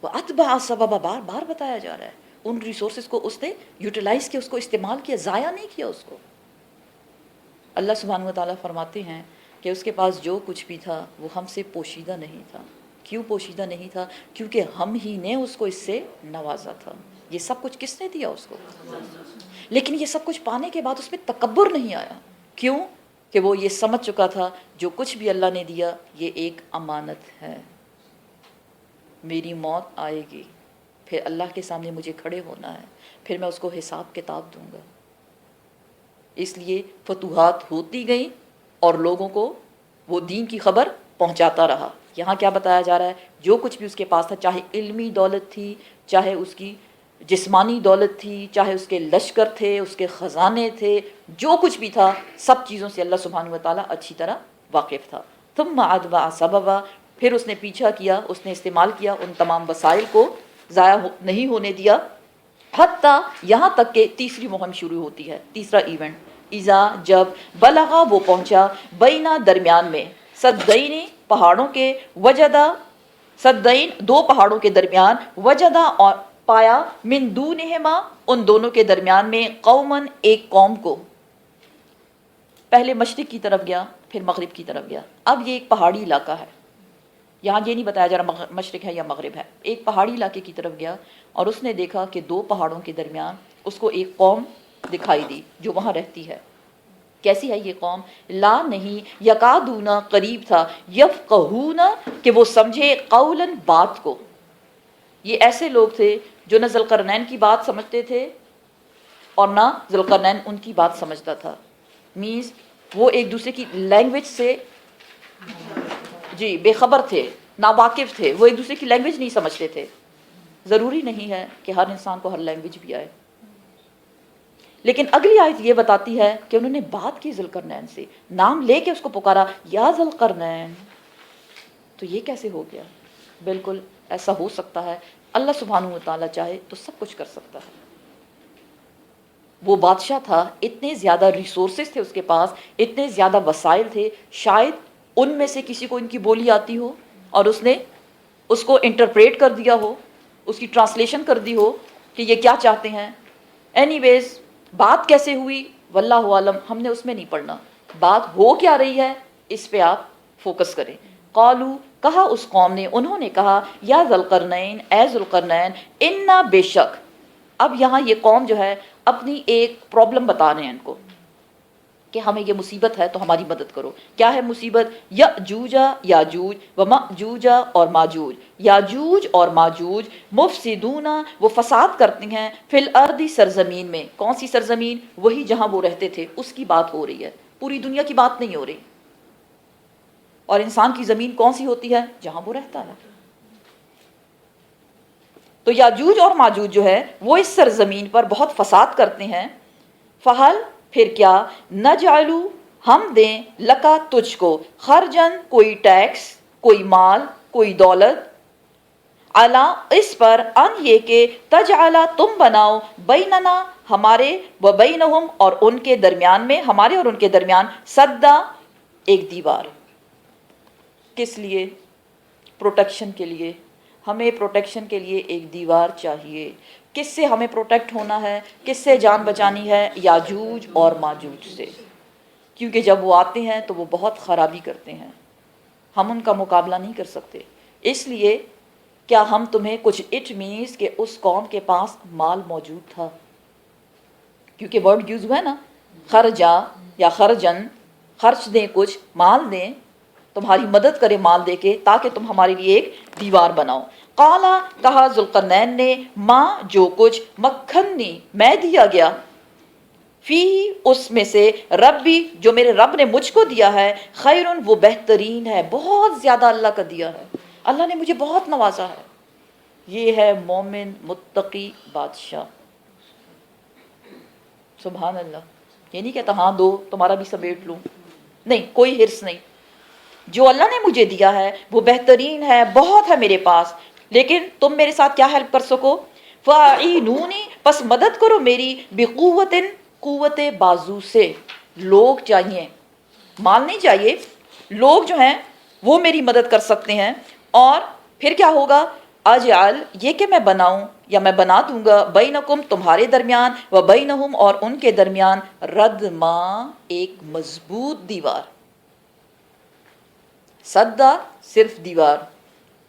وہ اتبع سببا، بار بار بتایا جا رہا ہے. ان ریسورسز کو اس نے یوٹیلائز کیا، اس کو استعمال کیا، ضائع نہیں کیا اس کو. اللہ سبحانہ و تعالیٰ فرماتے ہیں کہ اس کے پاس جو کچھ بھی تھا وہ ہم سے پوشیدہ نہیں تھا. کیوں پوشیدہ نہیں تھا؟ کیونکہ ہم ہی نے اس کو اس سے نوازا تھا. یہ سب کچھ کس نے دیا اس کو؟ لیکن یہ سب کچھ پانے کے بعد اس میں تکبر نہیں آیا. کیوں؟ کہ وہ یہ سمجھ چکا تھا جو کچھ بھی اللہ نے دیا یہ ایک امانت ہے. میری موت آئے گی، پھر اللہ کے سامنے مجھے کھڑے ہونا ہے، پھر میں اس کو حساب کتاب دوں گا. اس لیے فتوحات ہوتی گئیں اور لوگوں کو وہ دین کی خبر پہنچاتا رہا. یہاں کیا بتایا جا رہا ہے؟ جو کچھ بھی اس کے پاس تھا، چاہے علمی دولت تھی، چاہے اس کی جسمانی دولت تھی، چاہے اس کے لشکر تھے، اس کے خزانے تھے، جو کچھ بھی تھا، سب چیزوں سے اللہ سبحانہ و تعالیٰ اچھی طرح واقف تھا. ثم اتبع سببا، پھر اس نے پیچھا کیا، اس نے استعمال کیا ان تمام وسائل کو، ضائع نہیں ہونے دیا. حتیٰ یہاں تک کہ تیسری مہم شروع ہوتی ہے، تیسرا ایونٹ. اذا جب، بلغا وہ پہنچا، بینا درمیان میں، سدین پہاڑوں کے، وجدہ سدین دو پہاڑوں کے درمیان، وجدہ اور پایا، من دونہما ان دونوں کے درمیان میں، قومن ایک قوم کو. پہلے مشرق کی طرف گیا، پھر مغرب کی طرف گیا. اب یہ ایک پہاڑی علاقہ ہے، یہاں یہ نہیں بتایا جا رہا مشرق ہے یا مغرب ہے. ایک پہاڑی علاقے کی طرف گیا اور اس نے دیکھا کہ دو پہاڑوں کے درمیان اس کو ایک قوم دکھائی دی جو وہاں رہتی ہے. کیسی ہے یہ قوم؟ لا نہیں، یکادونا قریب تھا، یفقہون کہ وہ سمجھے، قولاً بات کو. یہ ایسے لوگ تھے جو نہ ذوالقرنین کی بات سمجھتے تھے اور نہ ذوالقرنین ان کی بات سمجھتا تھا. مینز وہ ایک دوسرے کی لینگویج سے بے خبر تھے، ناواقف تھے، وہ ایک دوسرے کی لینگویج نہیں سمجھتے تھے. ضروری نہیں ہے کہ ہر انسان کو ہر لینگویج بھی آئے، لیکن اگلی آیت یہ بتاتی ہے کہ انہوں نے بات کی ذوالقرنین سے، نام لے کے اس کو پکارا، یا ذوالقرنین. تو یہ کیسے ہو گیا؟ بالکل ایسا ہو سکتا ہے، اللہ سبحانہ و تعالیٰ چاہے تو سب کچھ کر سکتا ہے. وہ بادشاہ تھا، اتنے زیادہ ریسورسز تھے اس کے پاس، اتنے زیادہ وسائل تھے، شاید ان میں سے کسی کو ان کی بولی آتی ہو اور اس نے اس کو انٹرپریٹ کر دیا ہو، اس کی ٹرانسلیشن کر دی ہو کہ یہ کیا چاہتے ہیں. اینی ویز بات کیسے ہوئی واللہ عالم، ہم نے اس میں نہیں پڑھنا. بات ہو کیا رہی ہے اس پہ آپ فوکس کریں. قالو کہا اس قوم نے، انہوں نے کہا، یا ذوالقرنین اے ذوالقرنین، انا بے شک. اب یہاں یہ قوم جو ہے اپنی ایک پرابلم بتا رہے ہیں ان کو کہ ہمیں یہ مصیبت ہے تو ہماری مدد کرو. کیا ہے مصیبت؟ یاجوجا یاجوج و ماجوجا اور ماجوج. یاجوج اور ماجوج مفسدون وہ فساد کرتے ہیں، فی الارض سرزمین میں. کون سی سرزمین؟ وہی جہاں وہ رہتے تھے، اس کی بات ہو رہی ہے، پوری دنیا کی بات نہیں ہو رہی. اور انسان کی زمین کون سی ہوتی ہے؟ جہاں وہ رہتا ہے. تو یاجوج اور ماجوج جو ہے وہ اس سرزمین پر بہت فساد کرتے ہیں. فہل پھر کیا، نجعلو ہم دیں، لکا تجھ کو، خرجن کوئی ٹیکس، کوئی مال، کوئی دولت، علا اس پر، ان یہ کہ تجعلا تم بناؤ، بیننا ہمارے، و بینہم اور ان کے درمیان میں، ہمارے اور ان کے درمیان، سدا ایک دیوار. کس لیے؟ پروٹیکشن کے لیے. ہمیں پروٹیکشن کے لیے ایک دیوار چاہیے. کس سے ہمیں پروٹیکٹ ہونا ہے؟ کس سے جان بچانی ہے؟ یاجوج اور ماجوج سے. کیونکہ جب وہ آتے ہیں تو وہ بہت خرابی کرتے ہیں، ہم ان کا مقابلہ نہیں کر سکتے. اس لیے کیا ہم تمہیں کچھ، اٹ مینس کہ اس قوم کے پاس مال موجود تھا، کیونکہ ورڈ یوز ہوا ہے نا، خرجا یا خرجن، خرچ دیں، کچھ مال دیں، تمہاری مدد کرے مال دے کے تاکہ تم ہمارے لیے ایک دیوار بناؤ. قالا کہا ذوالقرنین نے، ماں جو کچھ مکھنی میں دیا گیا، فی اس میں سے ربی جو میرے رب نے مجھ کو دیا ہے، خیرن وہ بہترین ہے، بہت زیادہ اللہ کا دیا ہے، اللہ نے مجھے بہت نوازا ہے. یہ ہے مومن متقی بادشاہ. سبحان اللہ. یہ نہیں کہتا ہاں دو تمہارا بھی سمیٹ لوں، نہیں، کوئی ہرس نہیں. جو اللہ نے مجھے دیا ہے وہ بہترین ہے، بہت ہے میرے پاس، لیکن تم میرے ساتھ کیا ہیلپ کر سکو؟ فَأَعِينُونِي پس مدد کرو میری، بِقُوَّةٍ قوت بازو سے. لوگ چاہیے، مال نہیں چاہیے، لوگ جو ہیں وہ میری مدد کر سکتے ہیں. اور پھر کیا ہوگا؟ اجعل یہ کہ میں بناؤں یا میں بنا دوں گا، بینکم تمہارے درمیان، و بینہم اور ان کے درمیان، ردما ایک مضبوط دیوار. سدا صرف دیوار،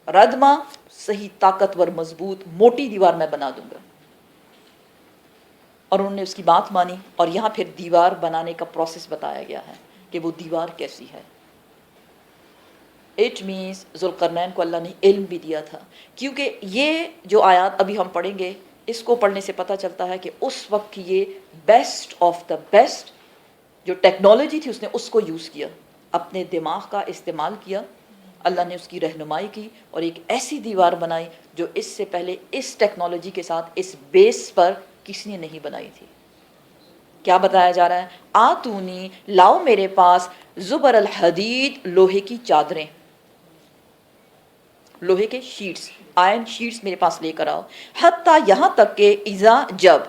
ردما صحیح طاقتور مضبوط موٹی دیوار میں بنا دوں گا. اور انہوں نے اس کی بات مانی، اور یہاں پھر دیوار بنانے کا پروسیس بتایا گیا ہے کہ وہ دیوار کیسی ہے. اٹ مینس ذوالقرنین کو اللہ نے علم بھی دیا تھا، کیونکہ یہ جو آیات ابھی ہم پڑھیں گے اس کو پڑھنے سے پتہ چلتا ہے کہ اس وقت کی یہ بیسٹ آف دا بیسٹ جو ٹیکنالوجی تھی اس نے اس کو یوز کیا، اپنے دماغ کا استعمال کیا، اللہ نے اس کی رہنمائی کی اور ایک ایسی دیوار بنائی جو اس سے پہلے اس ٹیکنالوجی کے ساتھ اس بیس پر کسی نے نہیں بنائی تھی. کیا بتایا جا رہا ہے؟ آتونی لاؤ میرے پاس، زبر الحدید لوہے کی چادریں، لوہے کے شیٹس، آئرن شیٹس میرے پاس لے کر آؤ. حتیٰ یہاں تک کہ اذا جب،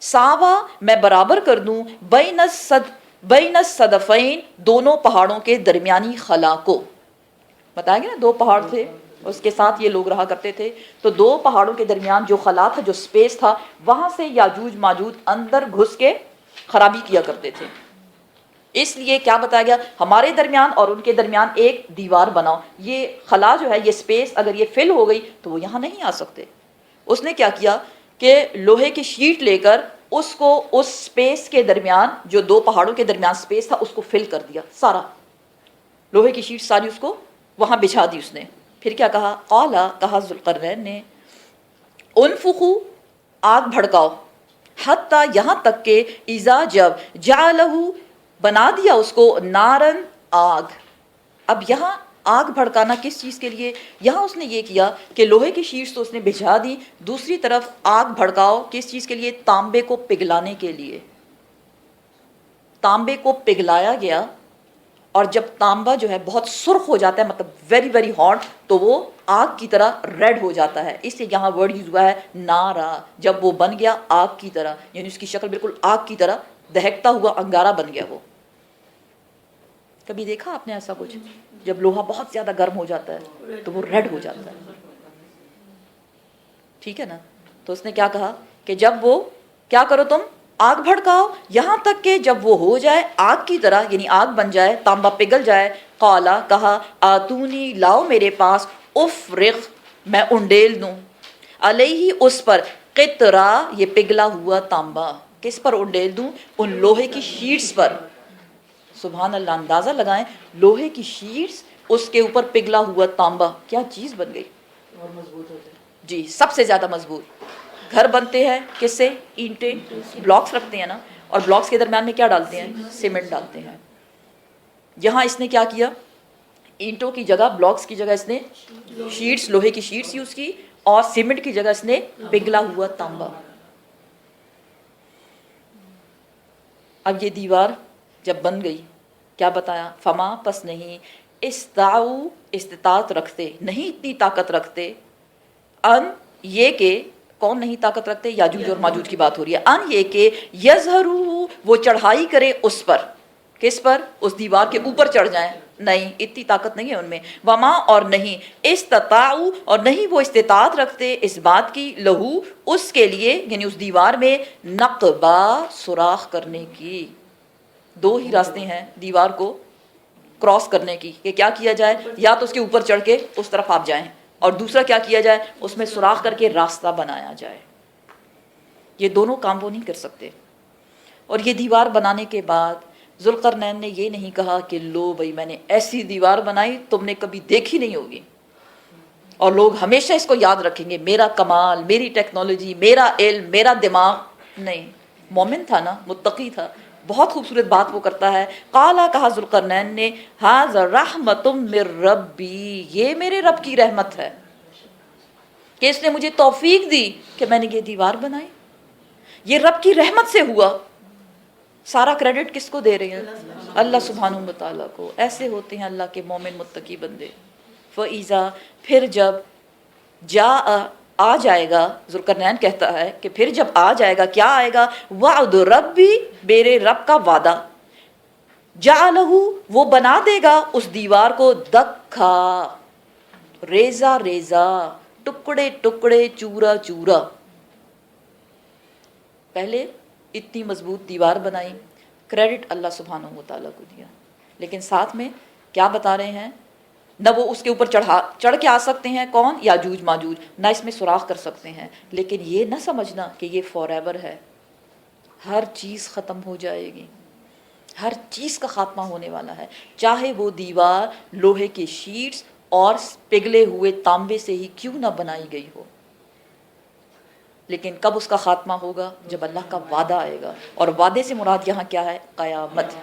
ساوا میں برابر کر دوں، بین الصدفین دونوں پہاڑوں کے درمیانی خلا کو. بتائیں گے نا دو پہاڑ تھے، اس کے ساتھ یہ لوگ رہا کرتے تھے، تو دو پہاڑوں کے درمیان جو خلا تھا، جو سپیس تھا، وہاں سے یاجوج ماجوج اندر گھس کے خرابی کیا کرتے تھے. اس لیے کیا بتایا گیا؟ ہمارے درمیان اور ان کے درمیان ایک دیوار بناؤ. یہ خلا جو ہے، یہ سپیس اگر یہ فل ہو گئی تو وہ یہاں نہیں آ سکتے. اس نے کیا کیا کہ لوہے کی شیٹ لے کر اس کو اس سپیس کے درمیان، جو دو پہاڑوں کے درمیان سپیس تھا، اس کو فل کر دیا سارا. لوہے کی شیٹ ساری اس کو وہاں بچھا دی اس نے. پھر کیا کہا؟ قالا کہا ذوالقرنین نے، انفخو آگ بھڑکاؤ، حتیٰ یہاں تک کہ اذا جب، جعلہ بنا دیا اس کو، نارن آگ. اب یہاں آگ بھڑکانا کس چیز کے لیے؟ یہاں اس نے یہ کیا کہ لوہے کی شیٹس تو اس نے بجھا دی، دوسری طرف آگ بھڑکاؤ کس چیز کے لیے؟ تانبے کو پگھلانے کے لیے. تانبے کو پگھلایا گیا، اور جب تانبا جو ہے بہت سرخ ہو جاتا ہے، مطلب ویری ویری ہاٹ، تو وہ آگ کی طرح ریڈ ہو جاتا ہے. اس لیے یہاں ورڈ یوز ہوا ہے نارا. جب وہ بن گیا آگ کی طرح، یعنی اس کی شکل بالکل آگ کی طرح دہکتا ہوا انگارہ بن گیا. وہ کبھی دیکھا آپ نے ایسا کچھ؟ جب لوہا بہت زیادہ گرم ہو جاتا ہے تو وہ ریڈ ہو جاتا ہے، ٹھیک ہے نا؟ تو اس نے کیا کہا کہ جب وہ کیا کرو تم، آگ بھڑکاؤ، یہاں تک کہ جب وہ ہو جائے آگ کی طرح، یعنی آگ بن جائے، تانبا پگھل جائے. قالا کہا، آتونی لاؤ میرے پاس، افرغ میں انڈیل دوں، علیہ اس پر، قطرہ یہ پگھلا ہوا تانبا. کس پر انڈیل دوں؟ ان لوہے کی شیٹس پر. سبحان اللہ. اندازہ لگائیں، لوہے کی شیٹس، اس کے اوپر پگھلا ہوا تانبا، کیا چیز بن گئی. اور مضبوط ہوتے ہیں. جی، سب سے زیادہ مضبوط. گھر بنتے ہیں کس سے؟ اینٹیں، بلاکس رکھتے ہیں نا، اور بلاکس کے درمیان میں کیا ڈالتے ہیں؟ سیمنٹ ڈالتے ہیں. یہاں اس نے کیا کیا؟ اینٹوں کی جگہ، بلاکس کی جگہ اس نے شیٹس، لوہے کی شیٹس یوز کی، اور سیمنٹ کی جگہ اس نے پگھلا ہوا تانبا. اب یہ دیوار جب بن گئی، کیا بتایا؟ فما پس نہیں، استطاعو استطاعت رکھتے، نہیں اتنی طاقت رکھتے، ان یہ کہ، کون نہیں طاقت رکھتے؟ یاجوج اور ماجوج کی بات ہو رہی ہے. ان یہ کہ یظہروا وہ چڑھائی کرے اس پر. کس پر؟ اس دیوار کے اوپر چڑھ جائیں. نہیں، اتنی طاقت نہیں ہے ان میں. وما اور نہیں، استطاعو اور نہیں وہ استطاعت رکھتے اس بات کی، لہو اس کے لیے، یعنی اس دیوار میں، نقبا سوراخ کرنے کی. دو ہی راستے ہیں دیوار کو کراس کرنے کی کہ کیا کیا جائے، یا تو اس کے اوپر چڑھ کے اس طرف آپ جائیں، اور دوسرا کیا کیا جائے، اس میں سوراخ کر کے راستہ بنایا جائے. یہ دونوں کام وہ نہیں کر سکتے. اور یہ دیوار بنانے کے بعد ذوالقرنین نے یہ نہیں کہا کہ لو بھائی میں نے ایسی دیوار بنائی تم نے کبھی دیکھی نہیں ہوگی اور لوگ ہمیشہ اس کو یاد رکھیں گے، میرا کمال، میری ٹیکنالوجی، میرا علم، میرا دماغ. نہیں، مومن تھا نا، متقی تھا. بہت خوبصورت بات وہ کرتا ہے، قالا کہا ذوالقرنین نے، ھذا رحمۃ من ربی، یہ میرے رب کی رحمت ہے کہ اس نے مجھے توفیق دی کہ میں نے یہ دیوار بنائی. یہ رب کی رحمت سے ہوا. سارا کریڈٹ کس کو دے رہے ہیں؟ اللہ سبحانہ و تعالیٰ کو. ایسے ہوتے ہیں اللہ کے مومن متقی بندے. فَإِذَا، پھر جب آ جائے گا، ذوالقرنین کہتا ہے کہ پھر جب آ جائے گا، کیا آئے گا؟ وعد ربی، میرے رب کا وعدہ. جعلہ، وہ بنا دے گا اس دیوار کو دکھا، ریزہ ریزہ، ٹکڑے ٹکڑے، چورا چورا. پہلے اتنی مضبوط دیوار بنائی، کریڈٹ اللہ سبحانہ و تعالیٰ کو دیا، لیکن ساتھ میں کیا بتا رہے ہیں؟ نہ وہ اس کے اوپر چڑھ کے آ سکتے ہیں، کون؟ یاجوج ماجوج، نہ اس میں سوراخ کر سکتے ہیں. لیکن یہ نہ سمجھنا کہ یہ فار ایور ہے، ہر چیز ختم ہو جائے گی، ہر چیز کا خاتمہ ہونے والا ہے. چاہے وہ دیوار لوہے کے شیٹس اور پگھلے ہوئے تانبے سے ہی کیوں نہ بنائی گئی ہو، لیکن کب اس کا خاتمہ ہوگا؟ جب اللہ کا وعدہ آئے گا. اور وعدے سے مراد یہاں کیا ہے؟ قیامت.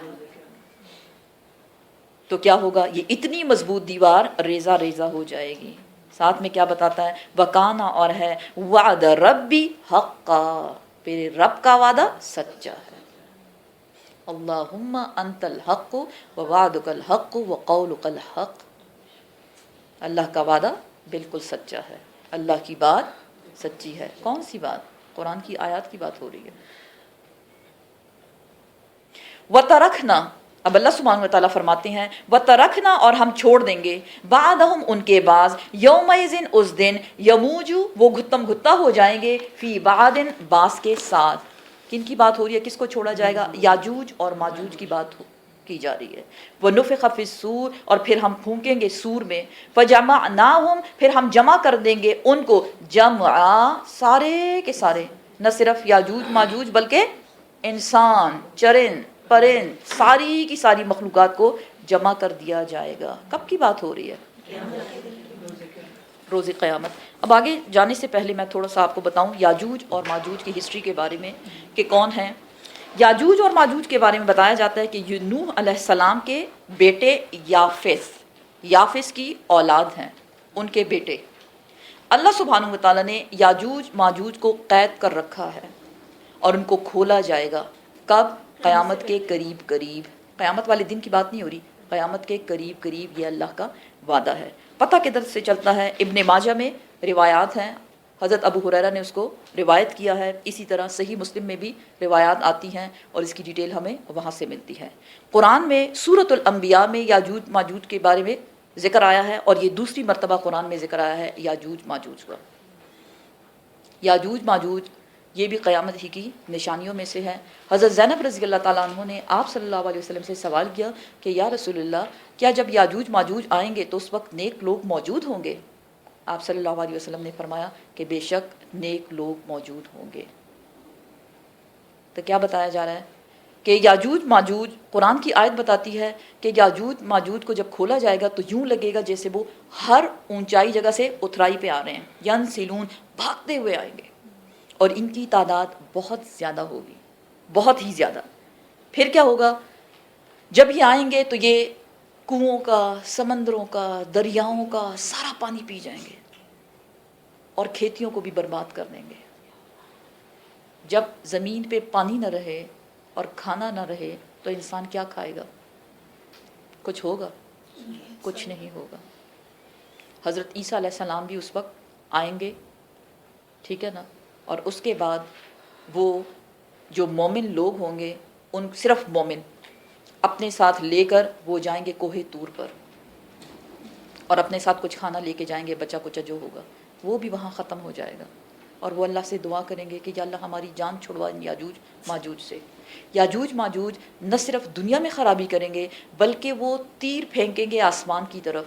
تو کیا ہوگا؟ یہ اتنی مضبوط دیوار ریزہ ریزہ ہو جائے گی. ساتھ میں کیا بتاتا ہے؟ وَكَانَ، اور ہے، وعد ربی حقا، میرے رب کا وعدہ سچا ہے. اللہم انت الحق ووعدک الحق وقولک الحق. اللہ کا وعدہ بالکل سچا ہے، اللہ کی بات سچی ہے. کون سی بات؟ قرآن کی آیات کی بات ہو رہی ہے. وَتَرَكْنَا، اب اللہ سبحانہ و تعالیٰ فرماتے ہیں وَتَرَكْنَا، اور ہم چھوڑ دیں گے، بعدہم، ان کے بعض، یومئذ، اس دن، یموجو، وہ گھتم گھتا ہو جائیں گے، فی بعد، بعض کے ساتھ. کن کی بات ہو رہی ہے؟ کس کو چھوڑا جائے گا؟ یاجوج اور ماجوج کی بات کی جا رہی ہے. وَنُفِخَ فِی الصُّورِ، اور پھر ہم پھونکیں گے سور میں. فَجَمَعْنَاهُمْ، پھر ہم جمع کر دیں گے ان کو، جمعا، سارے کے سارے، نہ صرف یاجوج ماجوج بلکہ انسان، چرند پرند، ساری کی ساری مخلوقات کو جمع کر دیا جائے گا. کب کی بات ہو رہی ہے؟ روز قیامت. اب آگے جانے سے پہلے میں تھوڑا سا آپ کو بتاؤں یاجوج اور ماجوج کی ہسٹری کے بارے میں کہ کون ہیں. یاجوج اور ماجوج کے بارے میں بتایا جاتا ہے کہ یہ نوح علیہ السلام کے بیٹے یافس کی اولاد ہیں، ان کے بیٹے. اللہ سبحانہ و تعالیٰ نے یاجوج ماجوج کو قید کر رکھا ہے اور ان کو کھولا جائے گا. کب؟ قیامت کے قریب قریب. قیامت والے دن کی بات نہیں ہو رہی، قیامت کے قریب قریب. یہ اللہ کا وعدہ ہے. پتہ کدھر سے چلتا ہے؟ ابن ماجہ میں روایات ہیں، حضرت ابو ہریرہ نے اس کو روایت کیا ہے. اسی طرح صحیح مسلم میں بھی روایات آتی ہیں اور اس کی ڈیٹیل ہمیں وہاں سے ملتی ہے. قرآن میں سورۃ الانبیاء میں یاجوج ماجوج کے بارے میں ذکر آیا ہے، اور یہ دوسری مرتبہ قرآن میں ذکر آیا ہے یاجوج ماجوج کا. یاجوج ماجوج یہ بھی قیامت ہی کی نشانیوں میں سے ہے. حضرت زینب رضی اللہ تعالیٰ عنہ نے آپ صلی اللہ علیہ وسلم سے سوال کیا کہ یا رسول اللہ، کیا جب یاجوج ماجوج آئیں گے تو اس وقت نیک لوگ موجود ہوں گے؟ آپ صلی اللہ علیہ وسلم نے فرمایا کہ بے شک نیک لوگ موجود ہوں گے. تو کیا بتایا جا رہا ہے کہ یاجوج ماجوج، قرآن کی آیت بتاتی ہے کہ یاجوج ماجوج کو جب کھولا جائے گا تو یوں لگے گا جیسے وہ ہر اونچائی جگہ سے اترائی پہ آ رہے ہیں. ینسلون، بھاگتے ہوئے آئیں گے، اور ان کی تعداد بہت زیادہ ہوگی، بہت ہی زیادہ. پھر کیا ہوگا؟ جب یہ آئیں گے تو یہ کنوؤں کا، سمندروں کا، دریاؤں کا سارا پانی پی جائیں گے اور کھیتیوں کو بھی برباد کر دیں گے. جب زمین پہ پانی نہ رہے اور کھانا نہ رہے تو انسان کیا کھائے گا؟ کچھ ہوگا؟ کچھ نہیں ہوگا. حضرت عیسیٰ علیہ السلام بھی اس وقت آئیں گے، ٹھیک ہے نا. اور اس کے بعد وہ جو مومن لوگ ہوں گے، ان صرف مومن اپنے ساتھ لے کر وہ جائیں گے کوہ طور پر، اور اپنے ساتھ کچھ کھانا لے کے جائیں گے، بچا کچا جو ہوگا وہ بھی وہاں ختم ہو جائے گا. اور وہ اللہ سے دعا کریں گے کہ یا اللہ ہماری جان چھڑوا ان یاجوج ماجوج سے. یاجوج ماجوج نہ صرف دنیا میں خرابی کریں گے بلکہ وہ تیر پھینکیں گے آسمان کی طرف،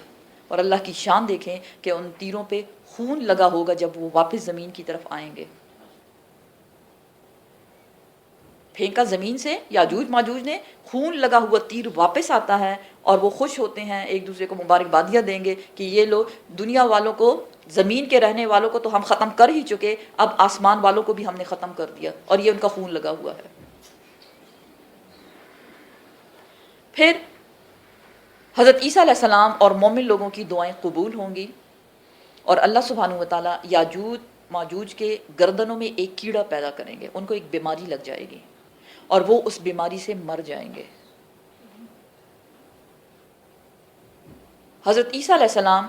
اور اللہ کی شان دیکھیں کہ ان تیروں پہ خون لگا ہوگا جب وہ واپس زمین کی طرف آئیں گے. پھینکا زمین سے، یاجوج ماجوج نے، خون لگا ہوا تیر واپس آتا ہے اور وہ خوش ہوتے ہیں، ایک دوسرے کو مبارکبادیاں دیں گے کہ یہ لوگ دنیا والوں کو، زمین کے رہنے والوں کو تو ہم ختم کر ہی چکے، اب آسمان والوں کو بھی ہم نے ختم کر دیا، اور یہ ان کا خون لگا ہوا ہے۔ پھر حضرت عیسیٰ علیہ السلام اور مومن لوگوں کی دعائیں قبول ہوں گی، اور اللہ سبحانہ و تعالیٰ یاجوج ماجوج کے گردنوں میں ایک کیڑا پیدا کریں گے، ان کو ایک بیماری لگ جائے گی اور وہ اس بیماری سے مر جائیں گے۔ حضرت عیسیٰ علیہ السلام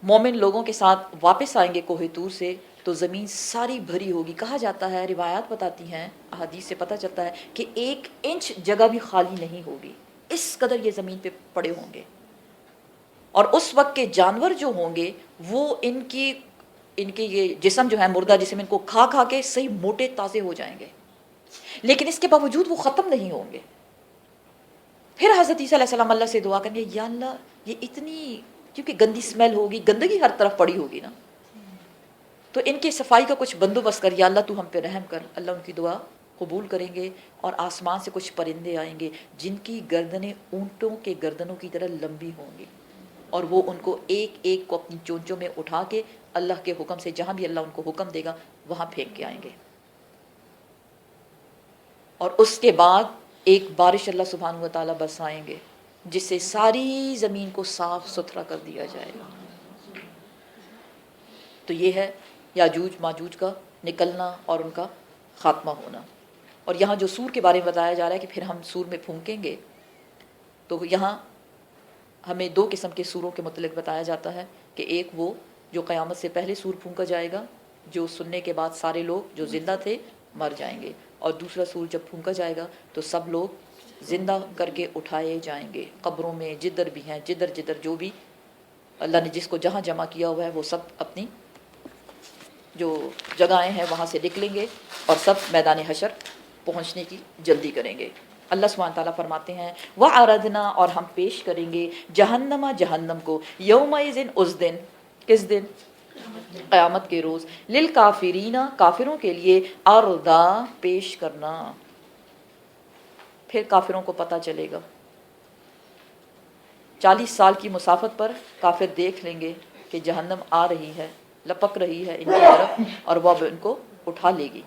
مومن لوگوں کے ساتھ واپس آئیں گے کوہ طور سے، تو زمین ساری بھری ہوگی۔ کہا جاتا ہے، روایات بتاتی ہیں، احادیث سے پتہ چلتا ہے کہ 1 انچ جگہ بھی خالی نہیں ہوگی، اس قدر یہ زمین پہ پڑے ہوں گے۔ اور اس وقت کے جانور جو ہوں گے وہ ان کے یہ جسم جو ہے، مردہ جسم، ان کو کھا کھا کے صحیح موٹے تازے ہو جائیں گے، لیکن اس کے باوجود وہ ختم نہیں ہوں گے۔ پھر حضرت عیسیٰ علیہ السلام اللہ سے دعا کریں گے، یا اللہ یہ اتنی، کیونکہ گندی اسمیل ہوگی، گندگی ہر طرف پڑی ہوگی نا، تو ان کی صفائی کا کچھ بندوبست کر، یا اللہ تو ہم پہ رحم کر۔ اللہ ان کی دعا قبول کریں گے، اور آسمان سے کچھ پرندے آئیں گے جن کی گردنیں اونٹوں کے گردنوں کی طرح لمبی ہوں گی، اور وہ ان کو ایک ایک کو اپنی چونچوں میں اٹھا کے اللہ کے حکم سے جہاں بھی اللہ ان کو حکم دے گا وہاں پھینک کے آئیں گے۔ اور اس کے بعد ایک بارش اللہ سبحانہ و تعالیٰ برسائیں گے جس سے ساری زمین کو صاف ستھرا کر دیا جائے گا۔ تو یہ ہے یاجوج ماجوج کا نکلنا اور ان کا خاتمہ ہونا۔ اور یہاں جو سور کے بارے میں بتایا جا رہا ہے کہ پھر ہم سور میں پھونکیں گے، تو یہاں ہمیں 2 قسم کے سوروں کے متعلق بتایا جاتا ہے کہ ایک وہ جو قیامت سے پہلے سور پھونکا جائے گا، جو سننے کے بعد سارے لوگ جو زندہ تھے مر جائیں گے، اور دوسرا سور جب پھونکا جائے گا تو سب لوگ زندہ کر کے اٹھائے جائیں گے، قبروں میں جدھر بھی ہیں، جدھر جو بھی اللہ نے جس کو جہاں جمع کیا ہوا ہے وہ سب اپنی جو جگہیں ہیں وہاں سے نکلیں گے اور سب میدان حشر پہنچنے کی جلدی کریں گے۔ اللہ سبحانہ تعالیٰ فرماتے ہیں، وَعَرَضْنَا، اور ہم پیش کریں گے، جہنم جہنم کو، یومئذ، اس دن، کس دن؟ قیامت کے روز، للکافرین، کافروں کے لیے، عرضا، پیش کرنا۔ پھر کافروں کو پتہ چلے گا، 40 سال کی مسافت پر کافر دیکھ لیں گے کہ جہنم آ رہی ہے، لپک رہی ہے ان کی طرف، اور وہ اب ان کو اٹھا لے گی۔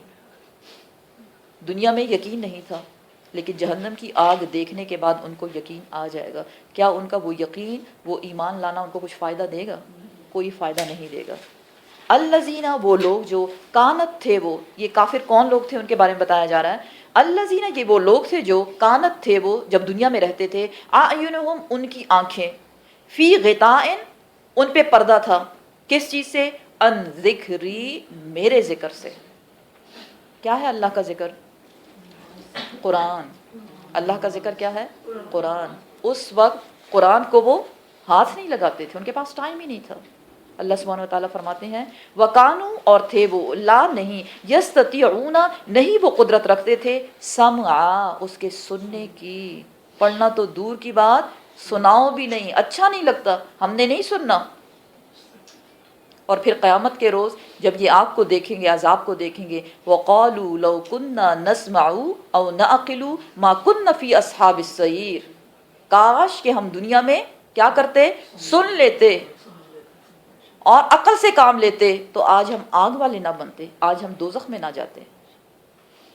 دنیا میں یقین نہیں تھا، لیکن جہنم کی آگ دیکھنے کے بعد ان کو یقین آ جائے گا۔ کیا ان کا وہ یقین، وہ ایمان لانا ان کو کچھ فائدہ دے گا؟ کوئی فائدہ نہیں دے گا۔ الذین، وہ لوگ جو، کانت تھے وہ، یہ کافر کون لوگ تھے ان کے بارے میں بتایا جا رہا ہے، الذین، یہ وہ لوگ تھے جو، کانت تھے وہ جب دنیا میں رہتے تھے، اعینہم، ان کی آنکھیں، فی غطاء، ان پہ پردہ تھا، کس چیز سے؟ ان ذکری، میرے ذکر سے۔ کیا ہے اللہ کا ذکر؟ قرآن۔ اللہ کا ذکر کیا ہے؟ قرآن۔ اس وقت قرآن کو وہ ہاتھ نہیں لگاتے تھے، ان کے پاس ٹائم ہی نہیں تھا۔ اللہ سبحانہ و تعالیٰ فرماتے ہیں، وَقَانُوا، اور تھے وہ، لا نہیں، یستطیعون، نہیں وہ قدرت رکھتے تھے، سمعا، اس کے سننے کی، پڑھنا تو دور کی بات، سناؤ بھی نہیں، اچھا نہیں لگتا، ہم نے نہیں سننا۔ اور پھر قیامت کے روز جب یہ آگ کو دیکھیں گے، عذاب کو دیکھیں گے، وَقَالُوا لَوْ كُنَّا نَسْمَعُ أَوْ نَعْقِلُ مَا كُنَّا فِي أَصْحَابِ السَّعِيرِ، کاش کہ ہم دنیا میں کیا کرتے؟ سن لیتے اور عقل سے کام لیتے، تو آج ہم آگ والے نہ بنتے، آج ہم دوزخ میں نہ جاتے۔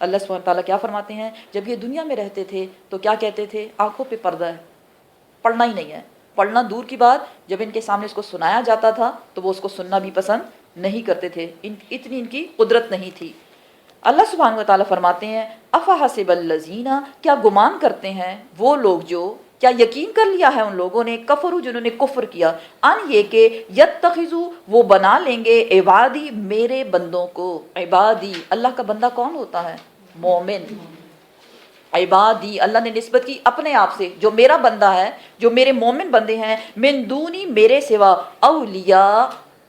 اللہ سبحانہ تعالیٰ کیا فرماتے ہیں، جب یہ دنیا میں رہتے تھے تو کیا کہتے تھے؟ آنکھوں پہ پردہ ہے، پڑھنا ہی نہیں ہے، پڑھنا دور کی بات، جب ان کے سامنے اس کو سنایا جاتا تھا تو وہ اس کو سننا بھی پسند نہیں کرتے تھے، اتنی ان کی قدرت نہیں تھی۔ اللہ سبحانہ و تعالیٰ فرماتے ہیں، افحسب الذین، کیا گمان کرتے ہیں وہ لوگ جو، کیا یقین کر لیا ہے ان لوگوں نے، کفروا، جنہوں نے کفر کیا، ان یہ کہ یتخذوا، وہ بنا لیں گے، عبادی، میرے بندوں کو، عبادی، اللہ کا بندہ کون ہوتا ہے؟ مومن۔ عبادی، اللہ نے نسبت کی اپنے آپ سے، جو میرا بندہ ہے، جو میرے مومن بندے ہیں، من دونی، میرے سوا، اولیاء،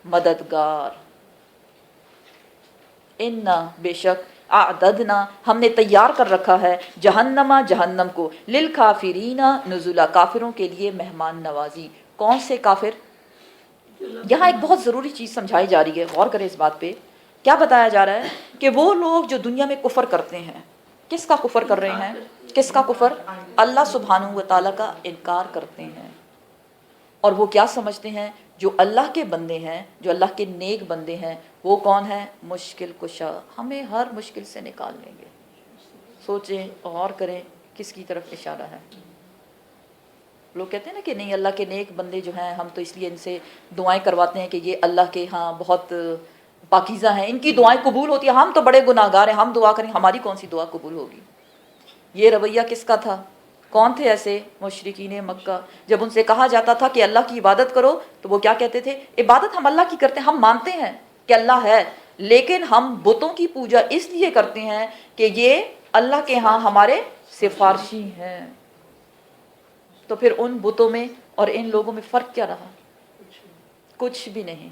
مددگار، انا، بے شک، اعددنا، ہم نے تیار کر رکھا ہے، جہنم، جہنم کو، للکافرین نزلا، کافروں کے لیے مہمان نوازی۔ کون سے کافر؟ یہاں ایک بہت ضروری چیز سمجھائی جا رہی ہے، غور کریں اس بات پہ۔ کیا بتایا جا رہا ہے؟ کہ وہ لوگ جو دنیا میں کفر کرتے ہیں، کس کا کفر کر رہے ہیں؟ کس کا کفر؟ اللہ سبحانہ و تعالیٰ کا انکار کرتے ہیں. اور وہ کیا سمجھتے ہیں؟ جو اللہ کے بندے ہیں، جو اللہ کے نیک بندے ہیں، وہ کون ہیں؟ مشکل کشا، ہمیں ہر مشکل سے نکال لیں گے. سوچیں، غور کریں کس کی طرف اشارہ ہے. لوگ کہتے ہیں نا کہ نہیں، اللہ کے نیک بندے جو ہیں، ہم تو اس لیے ان سے دعائیں کرواتے ہیں کہ یہ اللہ کے ہاں بہت پاکیزہ ہیں، ان کی دعائیں قبول ہوتی ہیں، ہم تو بڑے گناہ گار ہیں، ہم دعا کریں ہماری کون سی دعا قبول ہوگی. یہ رویہ کس کا تھا؟ کون تھے ایسے؟ مشرکین مکہ. جب ان سے کہا جاتا تھا کہ اللہ کی عبادت کرو تو وہ کیا کہتے تھے؟ عبادت ہم اللہ کی کرتے ہیں، ہم مانتے ہیں کہ اللہ ہے، لیکن ہم بتوں کی پوجا اس لیے کرتے ہیں کہ یہ اللہ کے ہاں ہمارے سفارشی ہیں. تو پھر ان بتوں میں اور ان لوگوں میں فرق کیا رہا؟ کچھ بھی نہیں.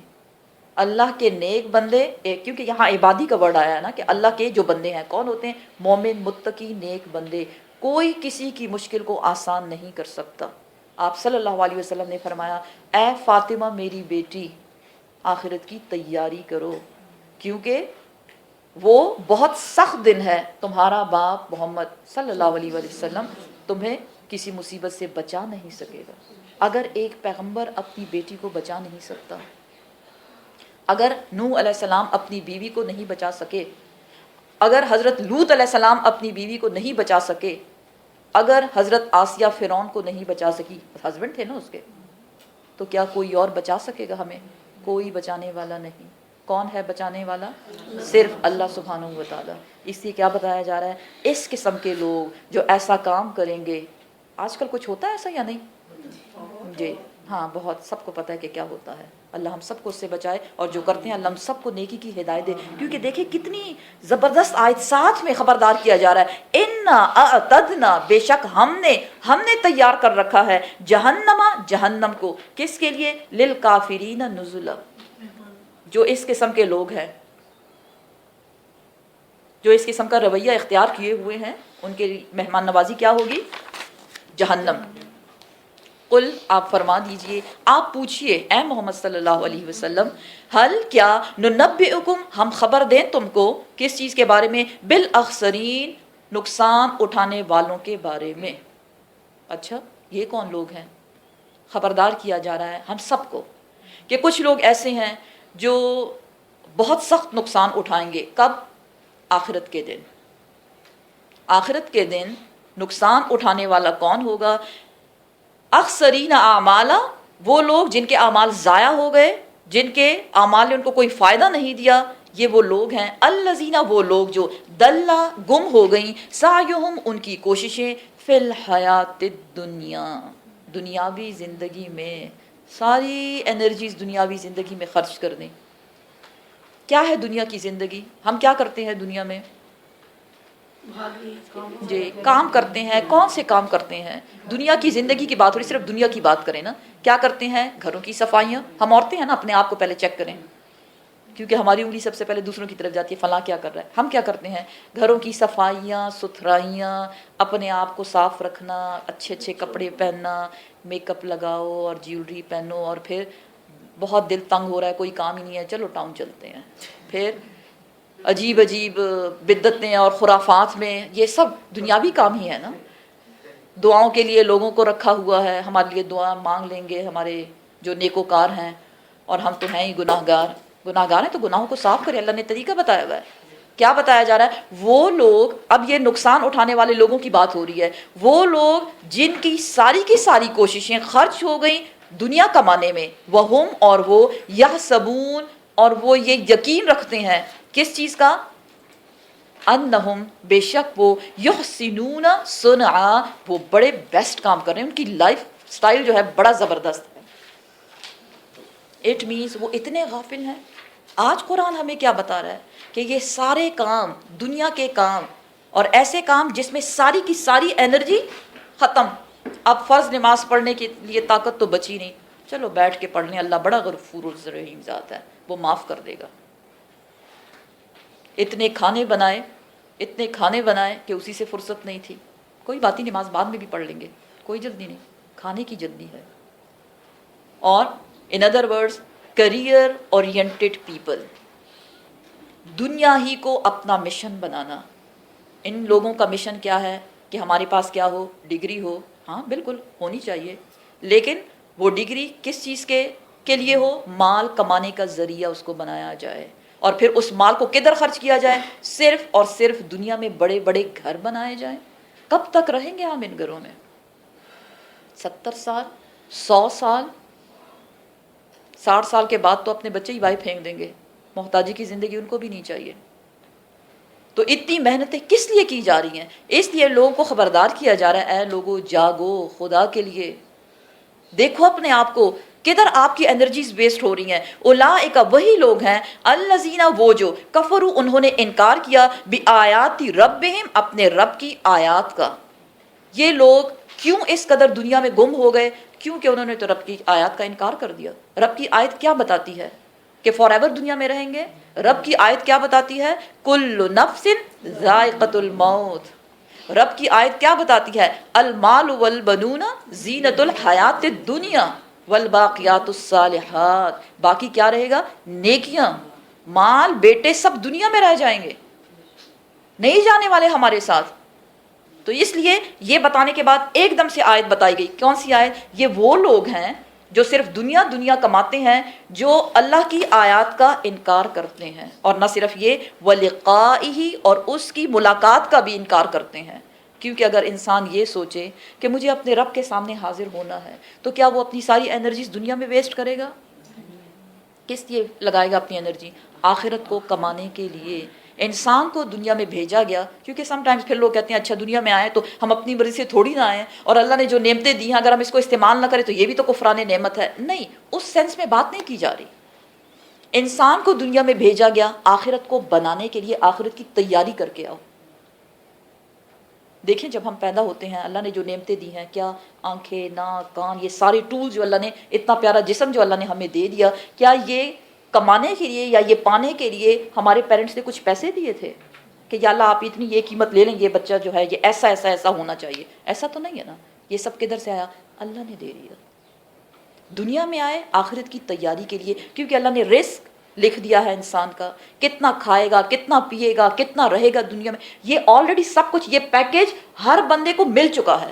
اللہ کے نیک بندے، کیونکہ یہاں عبادی کا ورڈ آیا ہے نا، کہ اللہ کے جو بندے ہیں کون ہوتے ہیں؟ مومن، متقی، نیک بندے. کوئی کسی کی مشکل کو آسان نہیں کر سکتا. آپ صلی اللہ علیہ وسلم نے فرمایا، اے فاطمہ میری بیٹی، آخرت کی تیاری کرو، کیونکہ وہ بہت سخت دن ہے. تمہارا باپ محمد صلی اللہ علیہ وسلم تمہیں کسی مصیبت سے بچا نہیں سکے گا. اگر ایک پیغمبر اپنی بیٹی کو بچا نہیں سکتا، اگر نوح علیہ السلام اپنی بیوی کو نہیں بچا سکے، اگر حضرت لوط علیہ السلام اپنی بیوی کو نہیں بچا سکے، اگر حضرت آسیہ فرعون کو نہیں بچا سکی، ہسبینڈ تھے نا اس کے، تو کیا کوئی اور بچا سکے گا ہمیں؟ کوئی بچانے والا نہیں. کون ہے بچانے والا؟ صرف اللہ سبحانہ و تعالیٰ. اس لیے کیا بتایا جا رہا ہے؟ اس قسم کے لوگ جو ایسا کام کریں گے، آج کل کچھ ہوتا ہے ایسا یا نہیں؟ جی ہاں، بہت، سب کو پتہ ہے کہ کیا ہوتا ہے. اللہ ہم سب کو اس سے بچائے، اور جو کرتے ہیں اللہ ہم سب کو نیکی کی ہدایت دے. کیونکہ دیکھیں کتنی زبردست آیت، ساتھ میں خبردار کیا جا رہا ہے، انا اعتدنا، بے شک ہم نے تیار کر رکھا ہے جہنم کو. کس کے لیے؟ للکافرین نزلا. جو اس قسم کے لوگ ہیں، جو اس قسم کا رویہ اختیار کیے ہوئے ہیں، ان کے مہمان نوازی کیا ہوگی؟ جہنم. قل، آپ فرما دیجئے، آپ پوچھئے اے محمد صلی اللہ علیہ وسلم، حل کیا، ننبئکم، ہم خبر دیں تم کو، کس چیز کے بارے میں؟ بالاخسرین، نقصان اٹھانے والوں کے بارے میں. اچھا، یہ کون لوگ ہیں؟ خبردار کیا جا رہا ہے ہم سب کو کہ کچھ لوگ ایسے ہیں جو بہت سخت نقصان اٹھائیں گے. کب؟ آخرت کے دن. آخرت کے دن نقصان اٹھانے والا کون ہوگا؟ اخسرین اعمالا، وہ لوگ جن کے اعمال ضائع ہو گئے، جن کے اعمال نے ان کو کوئی فائدہ نہیں دیا. یہ وہ لوگ ہیں الذین، وہ لوگ جو دلّا، گم ہو گئیں، سعیہم، ان کی کوششیں، فی الحیات الدنیا، دنیاوی زندگی میں. ساری انرجیز دنیاوی زندگی میں خرچ کر دیں. کیا ہے دنیا کی زندگی؟ ہم کیا کرتے ہیں دنیا میں؟ جی، کام کرتے ہیں. کون سے کام کرتے ہیں؟ دنیا کی زندگی کی بات ہو رہی، صرف دنیا کی بات کریں نا. کیا کرتے ہیں؟ گھروں کی صفائیاں. ہم عورتیں ہیں نا، اپنے آپ کو پہلے چیک کریں، کیونکہ ہماری انگلی سب سے پہلے دوسروں کی طرف جاتی ہے، فلاں کیا کر رہا ہے. ہم کیا کرتے ہیں؟ گھروں کی صفائیاں، ستھرائیاں، اپنے آپ کو صاف رکھنا، اچھے اچھے کپڑے پہننا، میک اپ لگاؤ اور جیولری پہنو، اور پھر بہت دل تنگ ہو رہا ہے، کوئی کام ہی نہیں ہے، چلو ٹاؤن چلتے ہیں. پھر عجیب عجیب بدعتیں اور خرافات میں، یہ سب دنیاوی کام ہی ہے نا. دعاؤں کے لیے لوگوں کو رکھا ہوا ہے، ہمارے لیے دعا مانگ لیں گے ہمارے جو نیکوکار ہیں، اور ہم تو ہیں ہی گناہگار ہیں، تو گناہوں کو صاف کریں. اللہ نے طریقہ بتایا ہوا ہے. کیا بتایا جا رہا ہے؟ وہ لوگ، اب یہ نقصان اٹھانے والے لوگوں کی بات ہو رہی ہے، وہ لوگ جن کی ساری کوششیں خرچ ہو گئیں دنیا کمانے میں، وہم، اور وہ یحسبون، اور وہ یہ یقین رکھتے ہیں کس چیز کا؟ انہم، بے شک وہ، یحسنون صنعا، وہ بڑے بیسٹ کام کر رہے ہیں، ان کی لائف سٹائل جو ہے بڑا زبردست ہے. اٹ مینس وہ اتنے غافل ہیں. آج قرآن ہمیں کیا بتا رہا ہے؟ کہ یہ سارے کام، دنیا کے کام، اور ایسے کام جس میں ساری کی ساری انرجی ختم. اب فرض نماز پڑھنے کے لیے طاقت تو بچی نہیں، چلو بیٹھ کے پڑھ لیں، اللہ بڑا غفور الرحیم ذات ہے، وہ معاف کر دے گا. اتنے کھانے بنائے کہ اسی سے فرصت نہیں تھی. کوئی بات نہیں، نماز بعد میں بھی پڑھ لیں گے، کوئی جلدی نہیں، کھانے کی جلدی ہے. اور in other words, career oriented people, دنیا ہی کو اپنا مشن بنانا، ان لوگوں کا مشن کیا ہے کہ ہمارے پاس کیا ہو؟ ڈگری ہو. ہاں بالکل ہونی چاہیے، لیکن وہ ڈگری کس چیز کے لیے ہو؟ مال کمانے کا ذریعہ اس کو بنایا جائے، اور پھر اس مال کو کدھر خرچ کیا جائے؟ صرف اور صرف دنیا میں بڑے بڑے گھر بنائے جائیں. کب تک رہیں گے ہم ان گھروں میں؟ 70 سال، 100 سال، 60 سال کے بعد تو اپنے بچے ہی باہر پھینک دیں گے. محتاجی کی زندگی ان کو بھی نہیں چاہیے. تو اتنی محنتیں کس لیے کی جا رہی ہیں؟ اس لیے لوگوں کو خبردار کیا جا رہا ہے، اے لوگو جاگو، خدا کے لیے دیکھو اپنے آپ کو، کدھر آپ کی انرجیز ویسٹ ہو رہی ہیں. اولئک وہی لوگ ہیں، الذین وہ جو کفروا انہوں نے انکار کیا، بآیات ربہم اپنے رب کی آیات کا. یہ لوگ کیوں اس قدر دنیا میں گم ہو گئے؟ کیونکہ انہوں نے تو رب کی آیات کا انکار کر دیا. رب کی آیت کیا بتاتی ہے؟ کہ فار ایور دنیا میں رہیں گے. رب کی آیت کیا بتاتی ہے؟ کل نفس ذائقۃ الموت. رب کی آیت کیا بتاتی ہے؟ المال والبنون زینت الحیات الدنیا والباقیات الصالحات. باقی کیا رہے گا؟ نیکیاں. مال بیٹے سب دنیا میں رہ جائیں گے، نہیں جانے والے ہمارے ساتھ. تو اس لیے یہ بتانے کے بعد ایک دم سے آیت بتائی گئی. کون سی آیت؟ یہ وہ لوگ ہیں جو صرف دنیا دنیا کماتے ہیں، جو اللہ کی آیات کا انکار کرتے ہیں، اور نہ صرف یہ وَلِقَائِهِ اور اس کی ملاقات کا بھی انکار کرتے ہیں. کیونکہ اگر انسان یہ سوچے کہ مجھے اپنے رب کے سامنے حاضر ہونا ہے، تو کیا وہ اپنی ساری انرجیز دنیا میں ویسٹ کرے گا؟ کس لیے لگائے گا اپنی انرجی؟ آخرت کو کمانے کے لیے. انسان کو دنیا میں بھیجا گیا، کیونکہ سم ٹائمز پھر لوگ کہتے ہیں اچھا دنیا میں آئے تو ہم اپنی مرضی سے تھوڑی نہ آئیں، اور اللہ نے جو نعمتیں دی ہیں اگر ہم اس کو استعمال نہ کریں تو یہ بھی تو کفران نعمت ہے. نہیں، اس سینس میں بات نہیں کی جا رہی. انسان کو دنیا میں بھیجا گیا آخرت کو بنانے کے لیے، آخرت کی تیاری کر کے آؤ. دیکھیں جب ہم پیدا ہوتے ہیں اللہ نے جو نعمتیں دی ہیں، کیا آنکھیں، ناک، کان، یہ سارے ٹول جو اللہ نے، اتنا پیارا جسم جو اللہ نے ہمیں دے دیا، کیا یہ کمانے کے لیے یا یہ پانے کے لیے ہمارے پیرنٹس نے کچھ پیسے دیے تھے کہ یا اللہ آپ اتنی یہ قیمت لے لیں، یہ بچہ جو ہے یہ ایسا ایسا ایسا ہونا چاہیے؟ ایسا تو نہیں ہے نا. یہ سب کدھر سے آیا؟ اللہ نے دے دیا. دنیا میں آئے آخرت کی تیاری کے لیے، کیونکہ اللہ نے رزق لکھ دیا ہے انسان کا، کتنا کھائے گا، کتنا پیے گا، کتنا رہے گا دنیا میں. یہ آلریڈی سب کچھ، یہ پیکیج ہر بندے کو مل چکا ہے.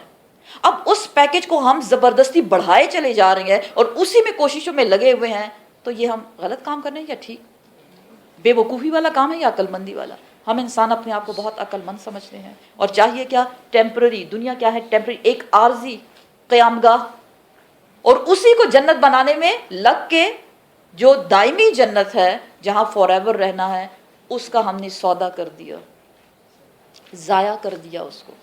اب اس پیکیج کو ہم زبردستی بڑھائے چلے جا رہے ہیں اور اسی میں کوششوں میں لگے ہوئے ہیں. تو یہ ہم غلط کام کر رہے ہیں یا ٹھیک؟ بے وقوفی والا کام ہے یا عقل مندی والا؟ ہم انسان اپنے آپ کو بہت عقل مند سمجھتے ہیں، اور چاہیے کیا؟ ٹیمپرری. دنیا کیا ہے؟ ٹیمپرری، ایک عارضی قیام گاہ. اور اسی کو جنت بنانے میں لگ کے جو دائمی جنت ہے جہاں فار ایور رہنا ہے، اس کا ہم نے سودا کر دیا، ضائع کر دیا اس کو.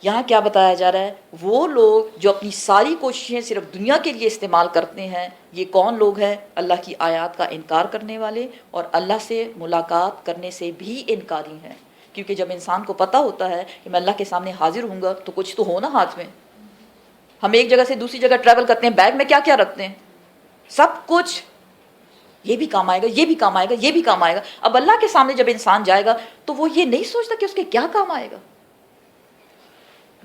یہاں کیا بتایا جا رہا ہے؟ وہ لوگ جو اپنی ساری کوششیں صرف دنیا کے لیے استعمال کرتے ہیں، یہ کون لوگ ہیں؟ اللہ کی آیات کا انکار کرنے والے، اور اللہ سے ملاقات کرنے سے بھی انکاری ہیں. کیونکہ جب انسان کو پتہ ہوتا ہے کہ میں اللہ کے سامنے حاضر ہوں گا تو کچھ تو ہونا ہاتھ میں. ہم ایک جگہ سے دوسری جگہ ٹریول کرتے ہیں، بیگ میں کیا کیا رکھتے ہیں؟ سب کچھ. یہ بھی کام آئے گا، یہ بھی کام آئے گا، یہ بھی کام آئے گا. اب اللہ کے سامنے جب انسان جائے گا تو وہ یہ نہیں سوچتا کہ اس کے کیا کام آئے گا.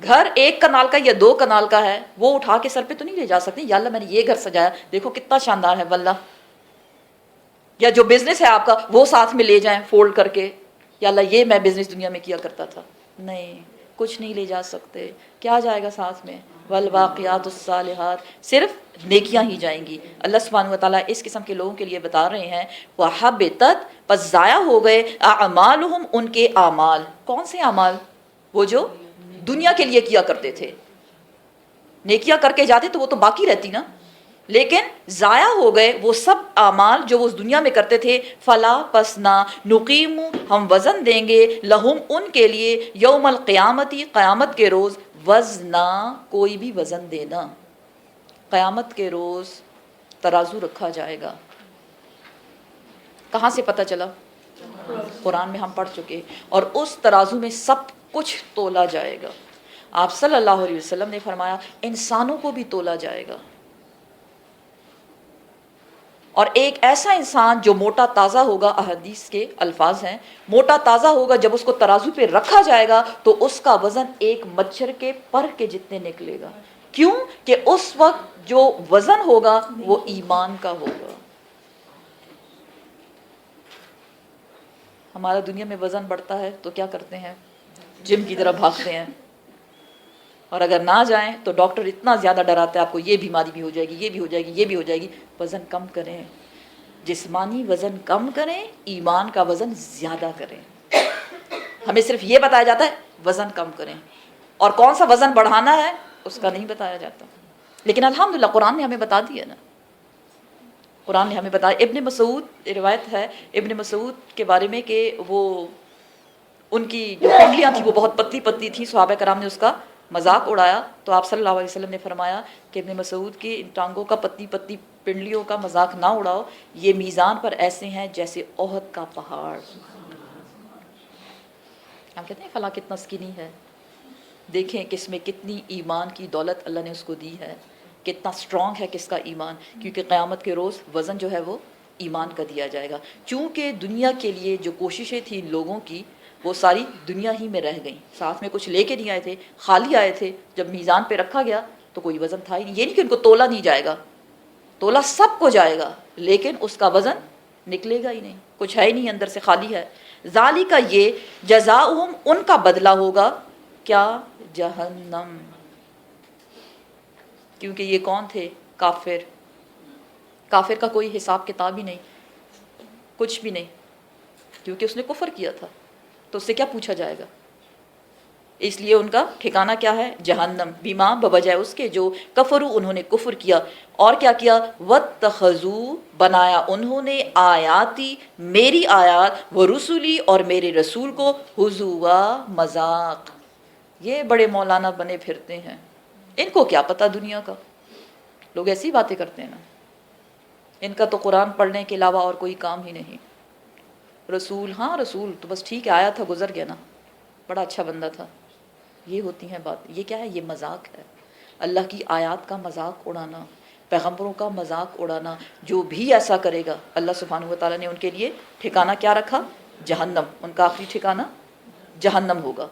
گھر 1 کنال کا یا 2 کنال کا ہے، وہ اٹھا کے سر پہ تو نہیں لے جا سکتے. یا اللہ میں نے یہ گھر سجایا، دیکھو کتنا شاندار ہے واللہ. یا جو بزنس ہے آپ کا وہ ساتھ میں لے جائیں فولڈ کر کے، یا اللہ یہ میں بزنس دنیا میں کیا کرتا تھا. نہیں، کچھ نہیں لے جا سکتے. کیا جائے گا ساتھ میں؟ والباقیات الصالحات، صرف نیکیاں ہی جائیں گی. اللہ سبحانہ و تعالیٰ اس قسم کے لوگوں کے لیے بتا رہے ہیں وَحَبِّطَتْ، پس ضائع ہو گئے اعمالہم، ان کے اعمال. کون سے اعمال؟ وہ جو دنیا کے لیے کیا کرتے تھے. نیکیاں کر کے جاتے تو وہ تو باقی رہتی نا، لیکن ضائع ہو گئے وہ سب اعمال جو وہ اس دنیا میں کرتے تھے. فلا، پس نہ، نقیم، ہم وزن دیں گے، لہم، ان کے لیے، یوم القیامتی، قیامت کے روز، وزنا، کوئی بھی وزن دینا. قیامت کے روز ترازو رکھا جائے گا. کہاں سے پتہ چلا؟ قرآن میں ہم پڑھ چکے. اور اس ترازو میں سب کچھ تولا جائے گا. آپ صلی اللہ علیہ وسلم نے فرمایا انسانوں کو بھی تولا جائے گا. اور ایک ایسا انسان جو موٹا تازہ ہوگا، احادیث کے الفاظ ہیں، موٹا تازہ ہوگا، جب اس کو ترازو پہ رکھا جائے گا تو اس کا وزن ایک مچھر کے پر کے جتنے نکلے گا. کیوں؟ کہ اس وقت جو وزن ہوگا وہ ایمان کا ہوگا. ہمارا دنیا میں وزن بڑھتا ہے تو کیا کرتے ہیں؟ جم کی طرف بھاگتے ہیں، اور اگر نہ جائیں تو ڈاکٹر اتنا زیادہ ڈراتا ہے آپ کو، یہ بیماری بھی ہو جائے گی، یہ بھی ہو جائے گی، یہ بھی ہو جائے گی۔ وزن کم کریں، جسمانی وزن کم کریں، ایمان کا وزن زیادہ کریں۔ ہمیں صرف یہ بتایا جاتا ہے وزن کم کریں، اور کون سا وزن بڑھانا ہے اس کا نہیں بتایا جاتا۔ لیکن الحمدللہ قرآن نے ہمیں بتا دیا نا، قرآن نے ہمیں بتایا۔ ابن مسعود روایت ہے ابن مسعود کے بارے میں کہ وہ ان کی جو پنڈلیاں تھیں وہ بہت پتلی پتلی تھیں، صحابہ کرام نے اس کا مذاق اڑایا تو آپ صلی اللہ علیہ وسلم نے فرمایا کہ ابن مسعود کی ان ٹانگوں کا پتلی پتلی پنڈلیوں کا مذاق نہ اڑاؤ، یہ میزان پر ایسے ہیں جیسے احد کا پہاڑ۔ ہم کہتے ہیں فلاں کتنا سکنی ہے، دیکھیں کس میں کتنی ایمان کی دولت اللہ نے اس کو دی ہے، کتنا اسٹرانگ ہے کس کا ایمان، کیونکہ قیامت کے روز وزن جو ہے وہ ایمان کا دیا جائے گا۔ چونکہ دنیا کے لیے جو کوششیں تھیں لوگوں کی وہ ساری دنیا ہی میں رہ گئیں، ساتھ میں کچھ لے کے نہیں آئے تھے، خالی آئے تھے۔ جب میزان پہ رکھا گیا تو کوئی وزن تھا ہی نہیں۔ یہ نہیں کہ ان کو تولا نہیں جائے گا، تولا سب کو جائے گا، لیکن اس کا وزن نکلے گا ہی نہیں، کچھ ہے ہی نہیں، اندر سے خالی ہے۔ ذالک یہ جزاؤہم ان کا بدلہ ہوگا کیا؟ جہنم۔ کیونکہ یہ کون تھے؟ کافر۔ کافر کا کوئی حساب کتاب ہی نہیں، کچھ بھی نہیں، کیونکہ اس نے کفر کیا تھا تو اس سے کیا پوچھا جائے گا؟ اس لیے ان کا ٹھکانہ کیا ہے؟ جہنم، بیما بوجہ اس کے جو کفروا انہوں نے کفر کیا۔ اور کیا کیا؟ واتخذوا بنایا انہوں نے آیاتی میری آیات ورسلی اور میرے رسول کو ہزوا مذاق۔ یہ بڑے مولانا بنے پھرتے ہیں، ان کو کیا پتہ دنیا کا، لوگ ایسی باتیں کرتے ہیں نا، ان کا تو قرآن پڑھنے کے علاوہ اور کوئی کام ہی نہیں۔ رسول، ہاں رسول تو بس ٹھیک ہے، آیا تھا گزر گیا نا، بڑا اچھا بندہ تھا۔ یہ ہوتی ہیں بات، یہ کیا ہے؟ یہ مذاق ہے، اللہ کی آیات کا مذاق اڑانا، پیغمبروں کا مذاق اڑانا۔ جو بھی ایسا کرے گا اللہ سبحانہ و تعالیٰ نے ان کے لیے ٹھکانہ کیا رکھا؟ جہنم، ان کا آخری ٹھکانہ جہنم ہوگا۔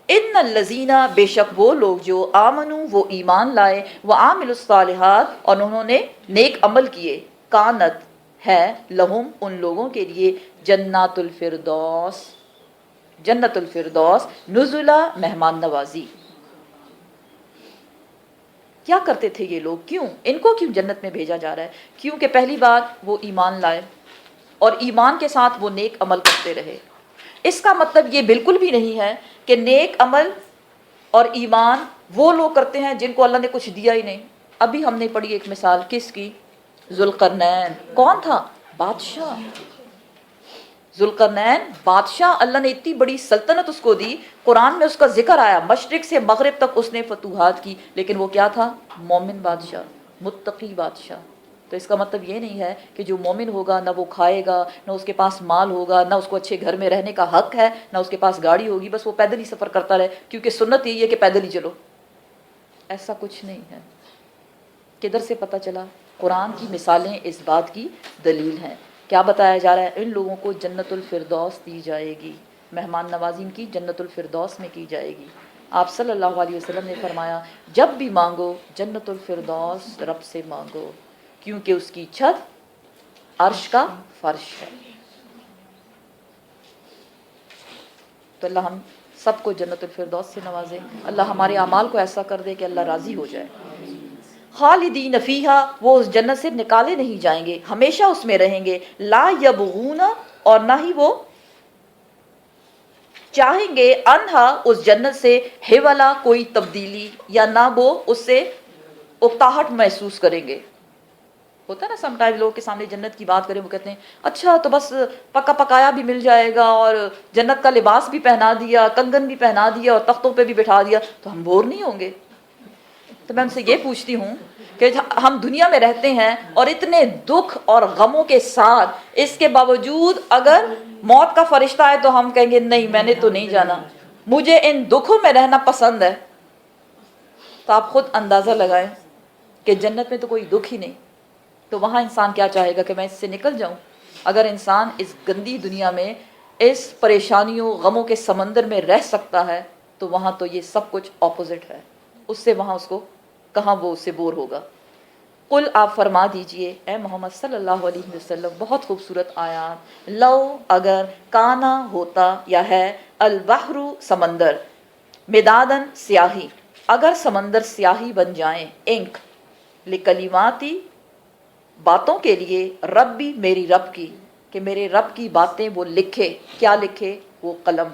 ان الذین، بے شک وہ لوگ جو آمنوا وہ ایمان لائے، وعاملوا الصالحات اور انہوں نے نیک عمل کیے، کانت ہے لہم ان لوگوں کے لیے جنات الفردوس، جنت الفردوس نزلا مہمان نوازی۔ کیا کرتے تھے یہ لوگ؟ کیوں ان کو کیوں جنت میں بھیجا جا رہا ہے؟ کیونکہ پہلی بات وہ ایمان لائے اور ایمان کے ساتھ وہ نیک عمل کرتے رہے۔ اس کا مطلب یہ بالکل بھی نہیں ہے کہ نیک عمل اور ایمان وہ لوگ کرتے ہیں جن کو اللہ نے کچھ دیا ہی نہیں۔ ابھی ہم نے پڑھی ایک مثال، کس کی؟ ذوالقرنین۔ کون تھا؟ بادشاہ۔ ذوالقرنین بادشاہ، اللہ نے اتنی بڑی سلطنت اس کو دی، قرآن میں اس کا ذکر آیا، مشرق سے مغرب تک اس نے فتوحات کی، لیکن وہ کیا تھا؟ مومن بادشاہ، متقی بادشاہ۔ تو اس کا مطلب یہ نہیں ہے کہ جو مومن ہوگا نہ وہ کھائے گا، نہ اس کے پاس مال ہوگا، نہ اس کو اچھے گھر میں رہنے کا حق ہے، نہ اس کے پاس گاڑی ہوگی، بس وہ پیدل ہی سفر کرتا رہے، کیونکہ سنت یہی ہے کہ پیدل ہی چلو۔ ایسا کچھ نہیں ہے۔ کدھر سے پتہ چلا؟ قرآن کی مثالیں اس بات کی دلیل ہیں۔ کیا بتایا جا رہا ہے؟ ان لوگوں کو جنت الفردوس دی جائے گی، مہمان نوازی کی جنت الفردوس میں کی جائے گی۔ آپ صلی اللہ علیہ وسلم نے فرمایا جب بھی مانگو جنت الفردوس رب سے مانگو، کیونکہ اس کی چھت عرش کا فرش ہے۔ تو اللہ ہم سب کو جنت الفردوس سے نوازے، اللہ ہمارے اعمال کو ایسا کر دے کہ اللہ راضی ہو جائے۔ خالدین فیہا، وہ اس جنت سے نکالے نہیں جائیں گے، ہمیشہ اس میں رہیں گے۔ لا یبغون، اور نہ ہی وہ چاہیں گے، انہا اس جنت سے، حولا کوئی تبدیلی، یا نہ وہ اس سے اکتاہٹ محسوس کریں گے۔ ہوتا ہے نا سم ٹائم لوگ کے سامنے جنت کی بات کریں وہ کہتے ہیں اچھا تو بس پکا پکایا بھی مل جائے گا اور جنت کا لباس بھی پہنا دیا، کنگن بھی پہنا دیا اور تختوں پہ بھی بٹھا دیا تو ہم بور نہیں ہوں گے؟ تو میں ان سے یہ پوچھتی ہوں کہ ہم دنیا میں رہتے ہیں اور اتنے دکھ اور غموں کے ساتھ، اس کے باوجود اگر موت کا فرشتہ ہے تو ہم کہیں گے نہیں میں نے تو نہیں جانا، مجھے ان دکھوں میں رہنا پسند ہے۔ تو آپ خود اندازہ لگائیں کہ جنت میں تو کوئی دکھ ہی نہیں، تو وہاں انسان کیا چاہے گا کہ میں اس سے نکل جاؤں؟ اگر انسان اس گندی دنیا میں اس پریشانیوں غموں کے سمندر میں رہ سکتا ہے تو وہاں تو یہ سب کچھ اپوزٹ ہے، اس سے وہاں اس کو کہاں وہ اس سے بور ہوگا۔ قل آپ فرما دیجئے اے محمد صلی اللہ علیہ وسلم، بہت خوبصورت آیات، لو اگر، کانا ہوتا یا ہے، البحر سمندر، مدادن سیاہی، اگر سمندر سیاہی بن جائیں، انک، لکلماتی باتوں کے لیے، ربی میری رب کی، کہ میرے رب کی باتیں وہ لکھے، کیا لکھے؟ وہ قلم۔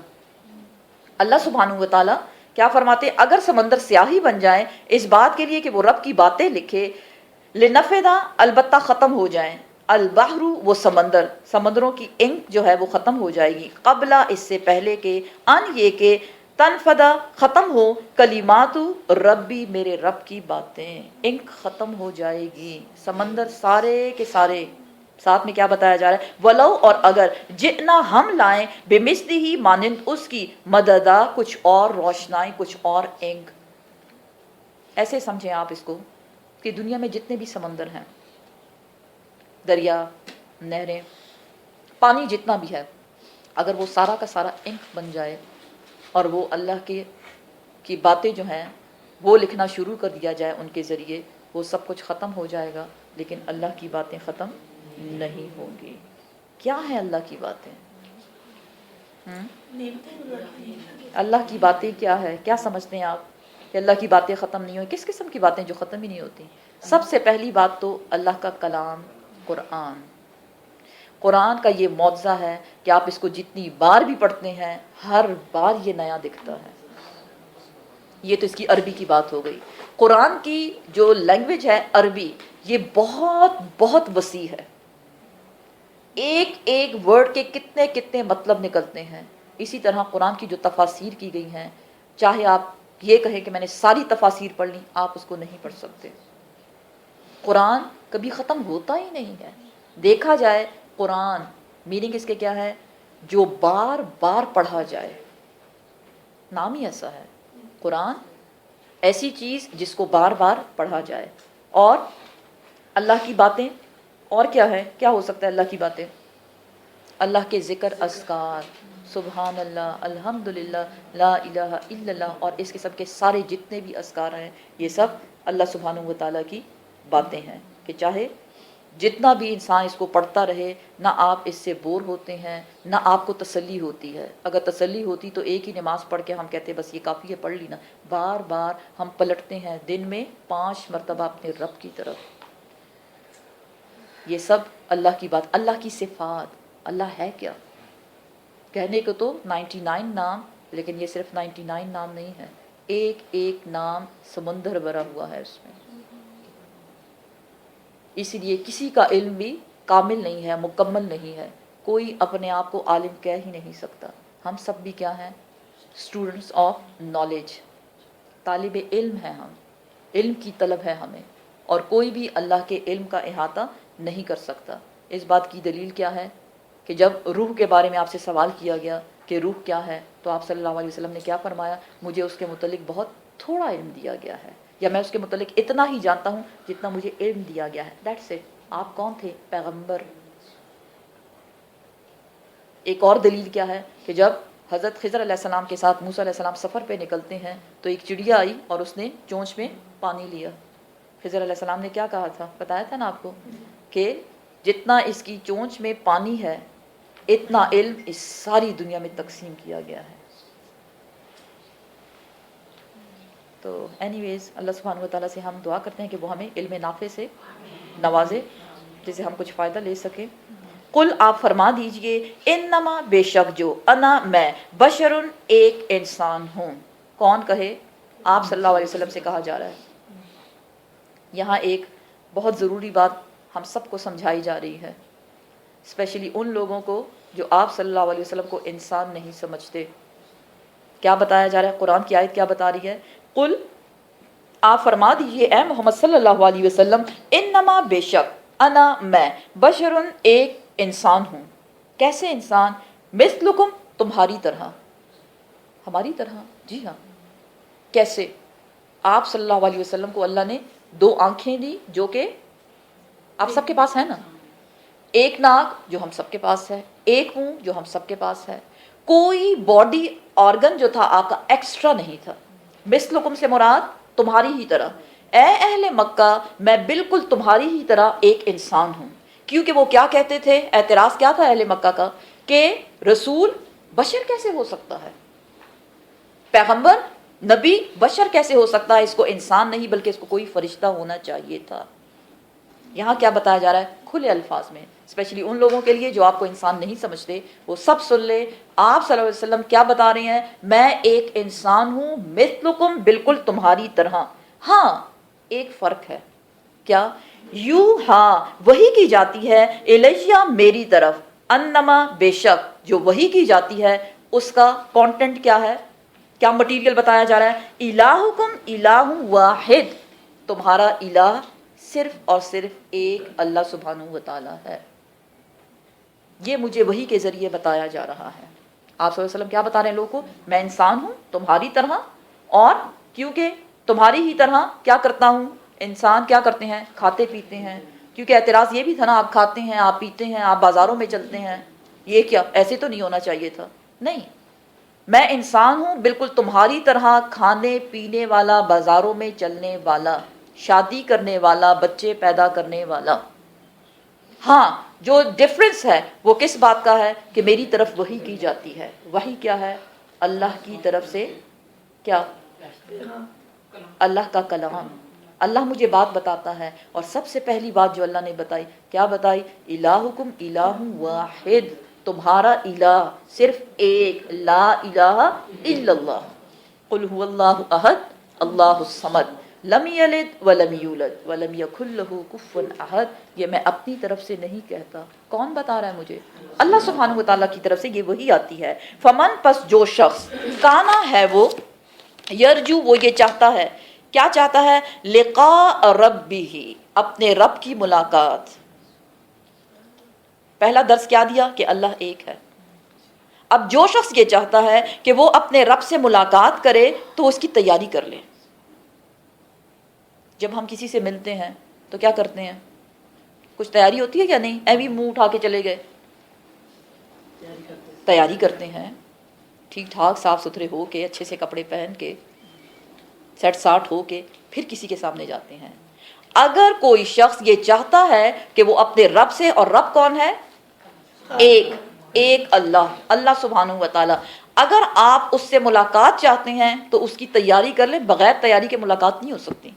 اللہ سبحانہ و تعالیٰ کیا فرماتے؟ اگر سمندر سیاہی بن جائیں اس بات کے لیے کہ وہ رب کی باتیں لکھے، لنفدا، البتہ ختم ہو جائیں، البحر وہ سمندر، سمندروں کی انک جو ہے وہ ختم ہو جائے گی، قبل اس سے پہلے کہ، ان یہ کہ، تنفدا ختم ہو، کلمات ربی میرے رب کی باتیں، انک ختم ہو جائے گی، سمندر سارے کے سارے۔ ساتھ میں کیا بتایا جا رہا ہے؟ ولو اور اگر، جتنا ہم لائیں، بمثلہ ہی مانند اس کی، مددا کچھ اور روشنائی، کچھ اور انک۔ ایسے سمجھیں آپ اس کو کہ دنیا میں جتنے بھی سمندر ہیں، دریا، نہریں، پانی جتنا بھی ہے، اگر وہ سارا کا سارا انک بن جائے اور وہ اللہ کی باتیں جو ہیں وہ لکھنا شروع کر دیا جائے ان کے ذریعے، وہ سب کچھ ختم ہو جائے گا، لیکن اللہ کی باتیں ختم نہیں ہوں گی۔ کیا ہے اللہ کی باتیں؟ اللہ کی باتیں کیا ہے؟ کیا سمجھتے ہیں آپ کہ اللہ کی باتیں ختم نہیں ہوئی؟ کس قسم کی باتیں جو ختم ہی نہیں ہوتی؟ سب سے پہلی بات تو اللہ کا کلام، قرآن۔ قرآن کا یہ معجزہ ہے کہ آپ اس کو جتنی بار بھی پڑھتے ہیں، ہر بار یہ نیا دکھتا ہے۔ یہ تو اس کی عربی کی بات ہو گئی۔ قرآن کی جو لینگویج ہے عربی، یہ بہت بہت وسیع ہے، ایک ایک ورڈ کے کتنے کتنے مطلب نکلتے ہیں۔ اسی طرح قرآن کی جو تفاسیر کی گئی ہیں، چاہے آپ یہ کہیں کہ میں نے ساری تفاسیر پڑھ لی، آپ اس کو نہیں پڑھ سکتے۔ قرآن کبھی ختم ہوتا ہی نہیں ہے۔ دیکھا جائے قرآن، میننگ اس کے کیا ہے؟ جو بار بار پڑھا جائے، نام ہی ایسا ہے قرآن، ایسی چیز جس کو بار بار پڑھا جائے۔ اور اللہ کی باتیں، اور کیا ہے؟ کیا ہو سکتا ہے اللہ کی باتیں؟ اللہ کے ذکر، اذکار، سبحان اللہ، الحمدللہ، لا الہ الا اللہ، اور اس قسم کے سارے جتنے بھی اذکار ہیں، یہ سب اللہ سبحانہ و تعالیٰ کی باتیں ہیں، کہ چاہے جتنا بھی انسان اس کو پڑھتا رہے، نہ آپ اس سے بور ہوتے ہیں، نہ آپ کو تسلی ہوتی ہے۔ اگر تسلی ہوتی تو ایک ہی نماز پڑھ کے ہم کہتے بس یہ کافی ہے، پڑھ لی نا۔ بار بار ہم پلٹتے ہیں، دن میں 5 مرتبہ اپنے رب کی طرف۔ یہ سب اللہ کی بات، اللہ کی صفات۔ اللہ ہے کیا؟ کہنے کو تو 99 نام، لیکن یہ صرف 99 نام نہیں ہے، ایک ایک نام سمندر بھرا ہوا ہے اس میں۔ اسی لیے کسی کا علم بھی کامل نہیں ہے، مکمل نہیں ہے، کوئی اپنے آپ کو عالم کہہ ہی نہیں سکتا۔ ہم سب بھی کیا ہیں؟ اسٹوڈنٹس آف نالج، طالب علم ہیں ہم، علم کی طلب ہے ہمیں، اور کوئی بھی اللہ کے علم کا احاطہ نہیں کر سکتا۔ اس بات کی دلیل کیا ہے کہ جب روح کے بارے میں آپ سے سوال کیا گیا کہ روح کیا ہے، تو آپ صلی اللہ علیہ وسلم نے کیا فرمایا؟ مجھے اس کے متعلق بہت تھوڑا علم دیا گیا ہے، یا میں اس کے متعلق اتنا ہی جانتا ہوں جتنا مجھے علم دیا گیا ہے، دیٹس اٹ۔ آپ کون تھے؟ پیغمبر۔ ایک اور دلیل کیا ہے کہ جب حضرت خضر علیہ السلام کے ساتھ موسیٰ علیہ السلام سفر پہ نکلتے ہیں تو ایک چڑیا آئی اور اس نے چونچ میں پانی لیا۔ خضر علیہ السلام نے کیا کہا تھا؟ بتایا تھا نا آپ کو کہ جتنا اس کی چونچ میں پانی ہے، اتنا علم اس ساری دنیا میں تقسیم کیا گیا ہے۔ تو اینی ویز اللہ سبحانہ و تعالیٰ سے ہم دعا کرتے ہیں کہ وہ ہمیں علم نافع سے نوازے، جسے ہم کچھ فائدہ لے سکیں۔ قل آپ فرما دیجئے، انما بے شک جو، انا میں، بشرن ایک انسان ہوں۔ کون کہے؟ آپ صلی اللہ علیہ وسلم سے کہا جا رہا ہے۔ یہاں ایک بہت ضروری بات ہم سب کو سمجھائی جا رہی ہے، اسپیشلی ان لوگوں کو جو آپ صلی اللہ علیہ وسلم کو انسان نہیں سمجھتے۔ کیا بتایا جا رہا ہے؟ قرآن کی آیت کیا بتا رہی ہے؟ قل آپ فرما دیجئے اے محمد صلی اللہ علیہ وسلم، انما بے شک، انا میں، بشرن ایک انسان ہوں۔ کیسے انسان؟ مثلکم تمہاری طرح، ہماری طرح، جی ہاں۔ کیسے؟ آپ صلی اللہ علیہ وسلم کو اللہ نے 2 آنکھیں دی جو کہ آپ سب کے پاس ہے نا، ایک ناک جو ہم سب کے پاس ہے، ایک منہ جو ہم سب کے پاس ہے، کوئی باڈی آرگن جو تھا آپ کا ایکسٹرا نہیں تھا۔ مثلکم سے مراد تمہاری ہی طرح، اے اہل مکہ میں بالکل تمہاری ہی طرح ایک انسان ہوں. کیونکہ وہ کیا کہتے تھے، اعتراض کیا تھا اہل مکہ کا، کہ رسول بشر کیسے ہو سکتا ہے، پیغمبر نبی بشر کیسے ہو سکتا ہے، اس کو انسان نہیں بلکہ اس کو کوئی فرشتہ ہونا چاہیے تھا. یہاں کیا بتایا جا رہا ہے کھلے الفاظ میں، اسپیشلی ان لوگوں کے لیے جو آپ کو انسان نہیں سمجھتے، وہ سب سن لے. آپ صلی اللہ علیہ وسلم کیا بتا رہے ہیں، میں ایک انسان ہوں مثلکم، بالکل تمہاری طرح. ہاں ایک فرق ہے، کیا؟ یو ہاں وحی کی جاتی ہے، الیہ میری طرف، انما بے شک جو وحی کی جاتی ہے اس کا کانٹینٹ کیا ہے، کیا مٹیریل بتایا جا رہا ہے، الہکم الہ واحد، تمہارا الہ صرف اور صرف ایک اللہ سبحانہ و تعالی ہے. یہ مجھے وحی کے ذریعے بتایا جا رہا ہے. آپ صلی اللہ علیہ وسلم کیا بتا رہے ہیں لوگوں کو، میں انسان ہوں تمہاری طرح، اور کیونکہ تمہاری ہی طرح کیا کرتا ہوں، انسان کیا کرتے ہیں، کھاتے پیتے ہیں. کیونکہ اعتراض یہ بھی تھا نا، آپ کھاتے ہیں، آپ پیتے ہیں، آپ بازاروں میں چلتے ہیں، یہ کیا ایسے تو نہیں ہونا چاہیے تھا. نہیں، میں انسان ہوں بالکل تمہاری طرح، کھانے پینے والا، بازاروں میں چلنے والا، شادی کرنے والا، بچے پیدا کرنے والا. ہاں جو ڈفرنس ہے وہ کس بات کا ہے، کہ میری طرف وحی کی جاتی ہے. وحی کیا ہے، اللہ کی طرف سے کیا، اللہ کا کلام. اللہ مجھے بات بتاتا ہے، اور سب سے پہلی بات جو اللہ نے بتائی، کیا بتائی، الہکم الہ واحد، تمہارا الہ صرف ایک، لا الہ الا اللہ، قل هو اللہ احد اللہ الصمد لم یلد ولم یولد ولم یکن لہ کفوا احد. یہ میں اپنی طرف سے نہیں کہتا، کون بتا رہا ہے مجھے، اللہ سبحانہ و تعالیٰ کی طرف سے یہ وہی آتی ہے. فمن پس جو شخص کانا ہے وہ، یرجو وہ یہ چاہتا ہے، کیا چاہتا ہے، لقاء ربہ اپنے رب کی ملاقات. پہلا درس کیا دیا، کہ اللہ ایک ہے. اب جو شخص یہ چاہتا ہے کہ وہ اپنے رب سے ملاقات کرے تو اس کی تیاری کر لے. جب ہم کسی سے ملتے ہیں تو کیا کرتے ہیں، کچھ تیاری ہوتی ہے کیا نہیں، ایوی منہ اٹھا کے چلے گئے، تیاری کرتے ہیں، ٹھیک ٹھاک صاف ستھرے ہو کے، اچھے سے کپڑے پہن کے، سیٹ ساٹ ہو کے پھر کسی کے سامنے جاتے ہیں. اگر کوئی شخص یہ چاہتا ہے کہ وہ اپنے رب سے، اور رب کون ہے، ایک اللہ، اللہ سبحانہ و تعالی، اگر آپ اس سے ملاقات چاہتے ہیں تو اس کی تیاری کر لیں. بغیر تیاری کے ملاقات نہیں ہو سکتی.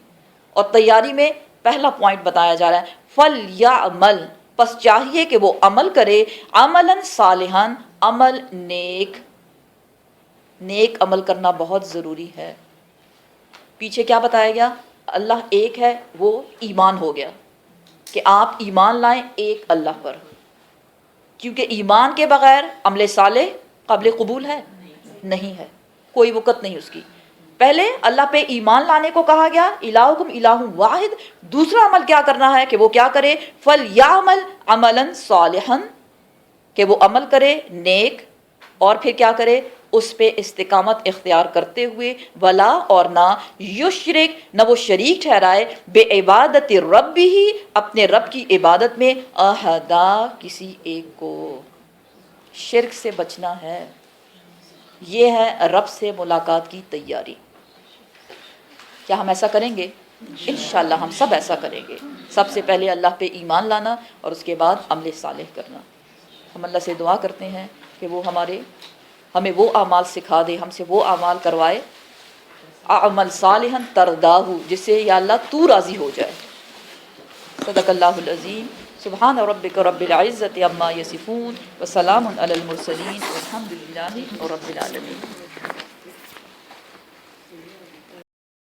اور تیاری میں پہلا پوائنٹ بتایا جا رہا ہے، فَلْيَعْمَلْ، پس چاہیے کہ وہ عمل کرے، عملاً صالحاً، عمل نیک. نیک عمل کرنا بہت ضروری ہے. پیچھے کیا بتایا گیا، اللہ ایک ہے، وہ ایمان ہو گیا، کہ آپ ایمان لائیں ایک اللہ پر. کیونکہ ایمان کے بغیر عمل صالح قابل قبول ہے نہیں ہے، کوئی وقت نہیں اس کی. پہلے اللہ پہ ایمان لانے کو کہا گیا، الہکم الہ واحد. دوسرا عمل کیا کرنا ہے، کہ وہ کیا کرے، فَلْيَعْمَلْ عَمَلًا صَالِحًا، کہ وہ عمل کرے نیک، اور پھر کیا کرے، اس پہ استقامت اختیار کرتے ہوئے، ولا اور نہ، یشرک نہ وہ شریک ٹھہرائے، بے عبادت ربہ اپنے رب کی عبادت میں، احدا کسی ایک کو. شرک سے بچنا ہے، یہ ہے رب سے ملاقات کی تیاری. کیا ہم ایسا کریں گے؟ انشاءاللہ ہم سب ایسا کریں گے. سب سے پہلے اللہ پہ ایمان لانا، اور اس کے بعد عمل صالح کرنا. ہم اللہ سے دعا کرتے ہیں کہ وہ ہمیں وہ اعمال سکھا دے، ہم سے وہ اعمال کروائے، اعمل صالحا ترداہ، جس سے یا اللہ تو راضی ہو جائے. صدق اللہ العظیم. سبحان ربک رب العزت عما یصفون، وسلام علی المرسلین، والحمد للہ رب العالمین.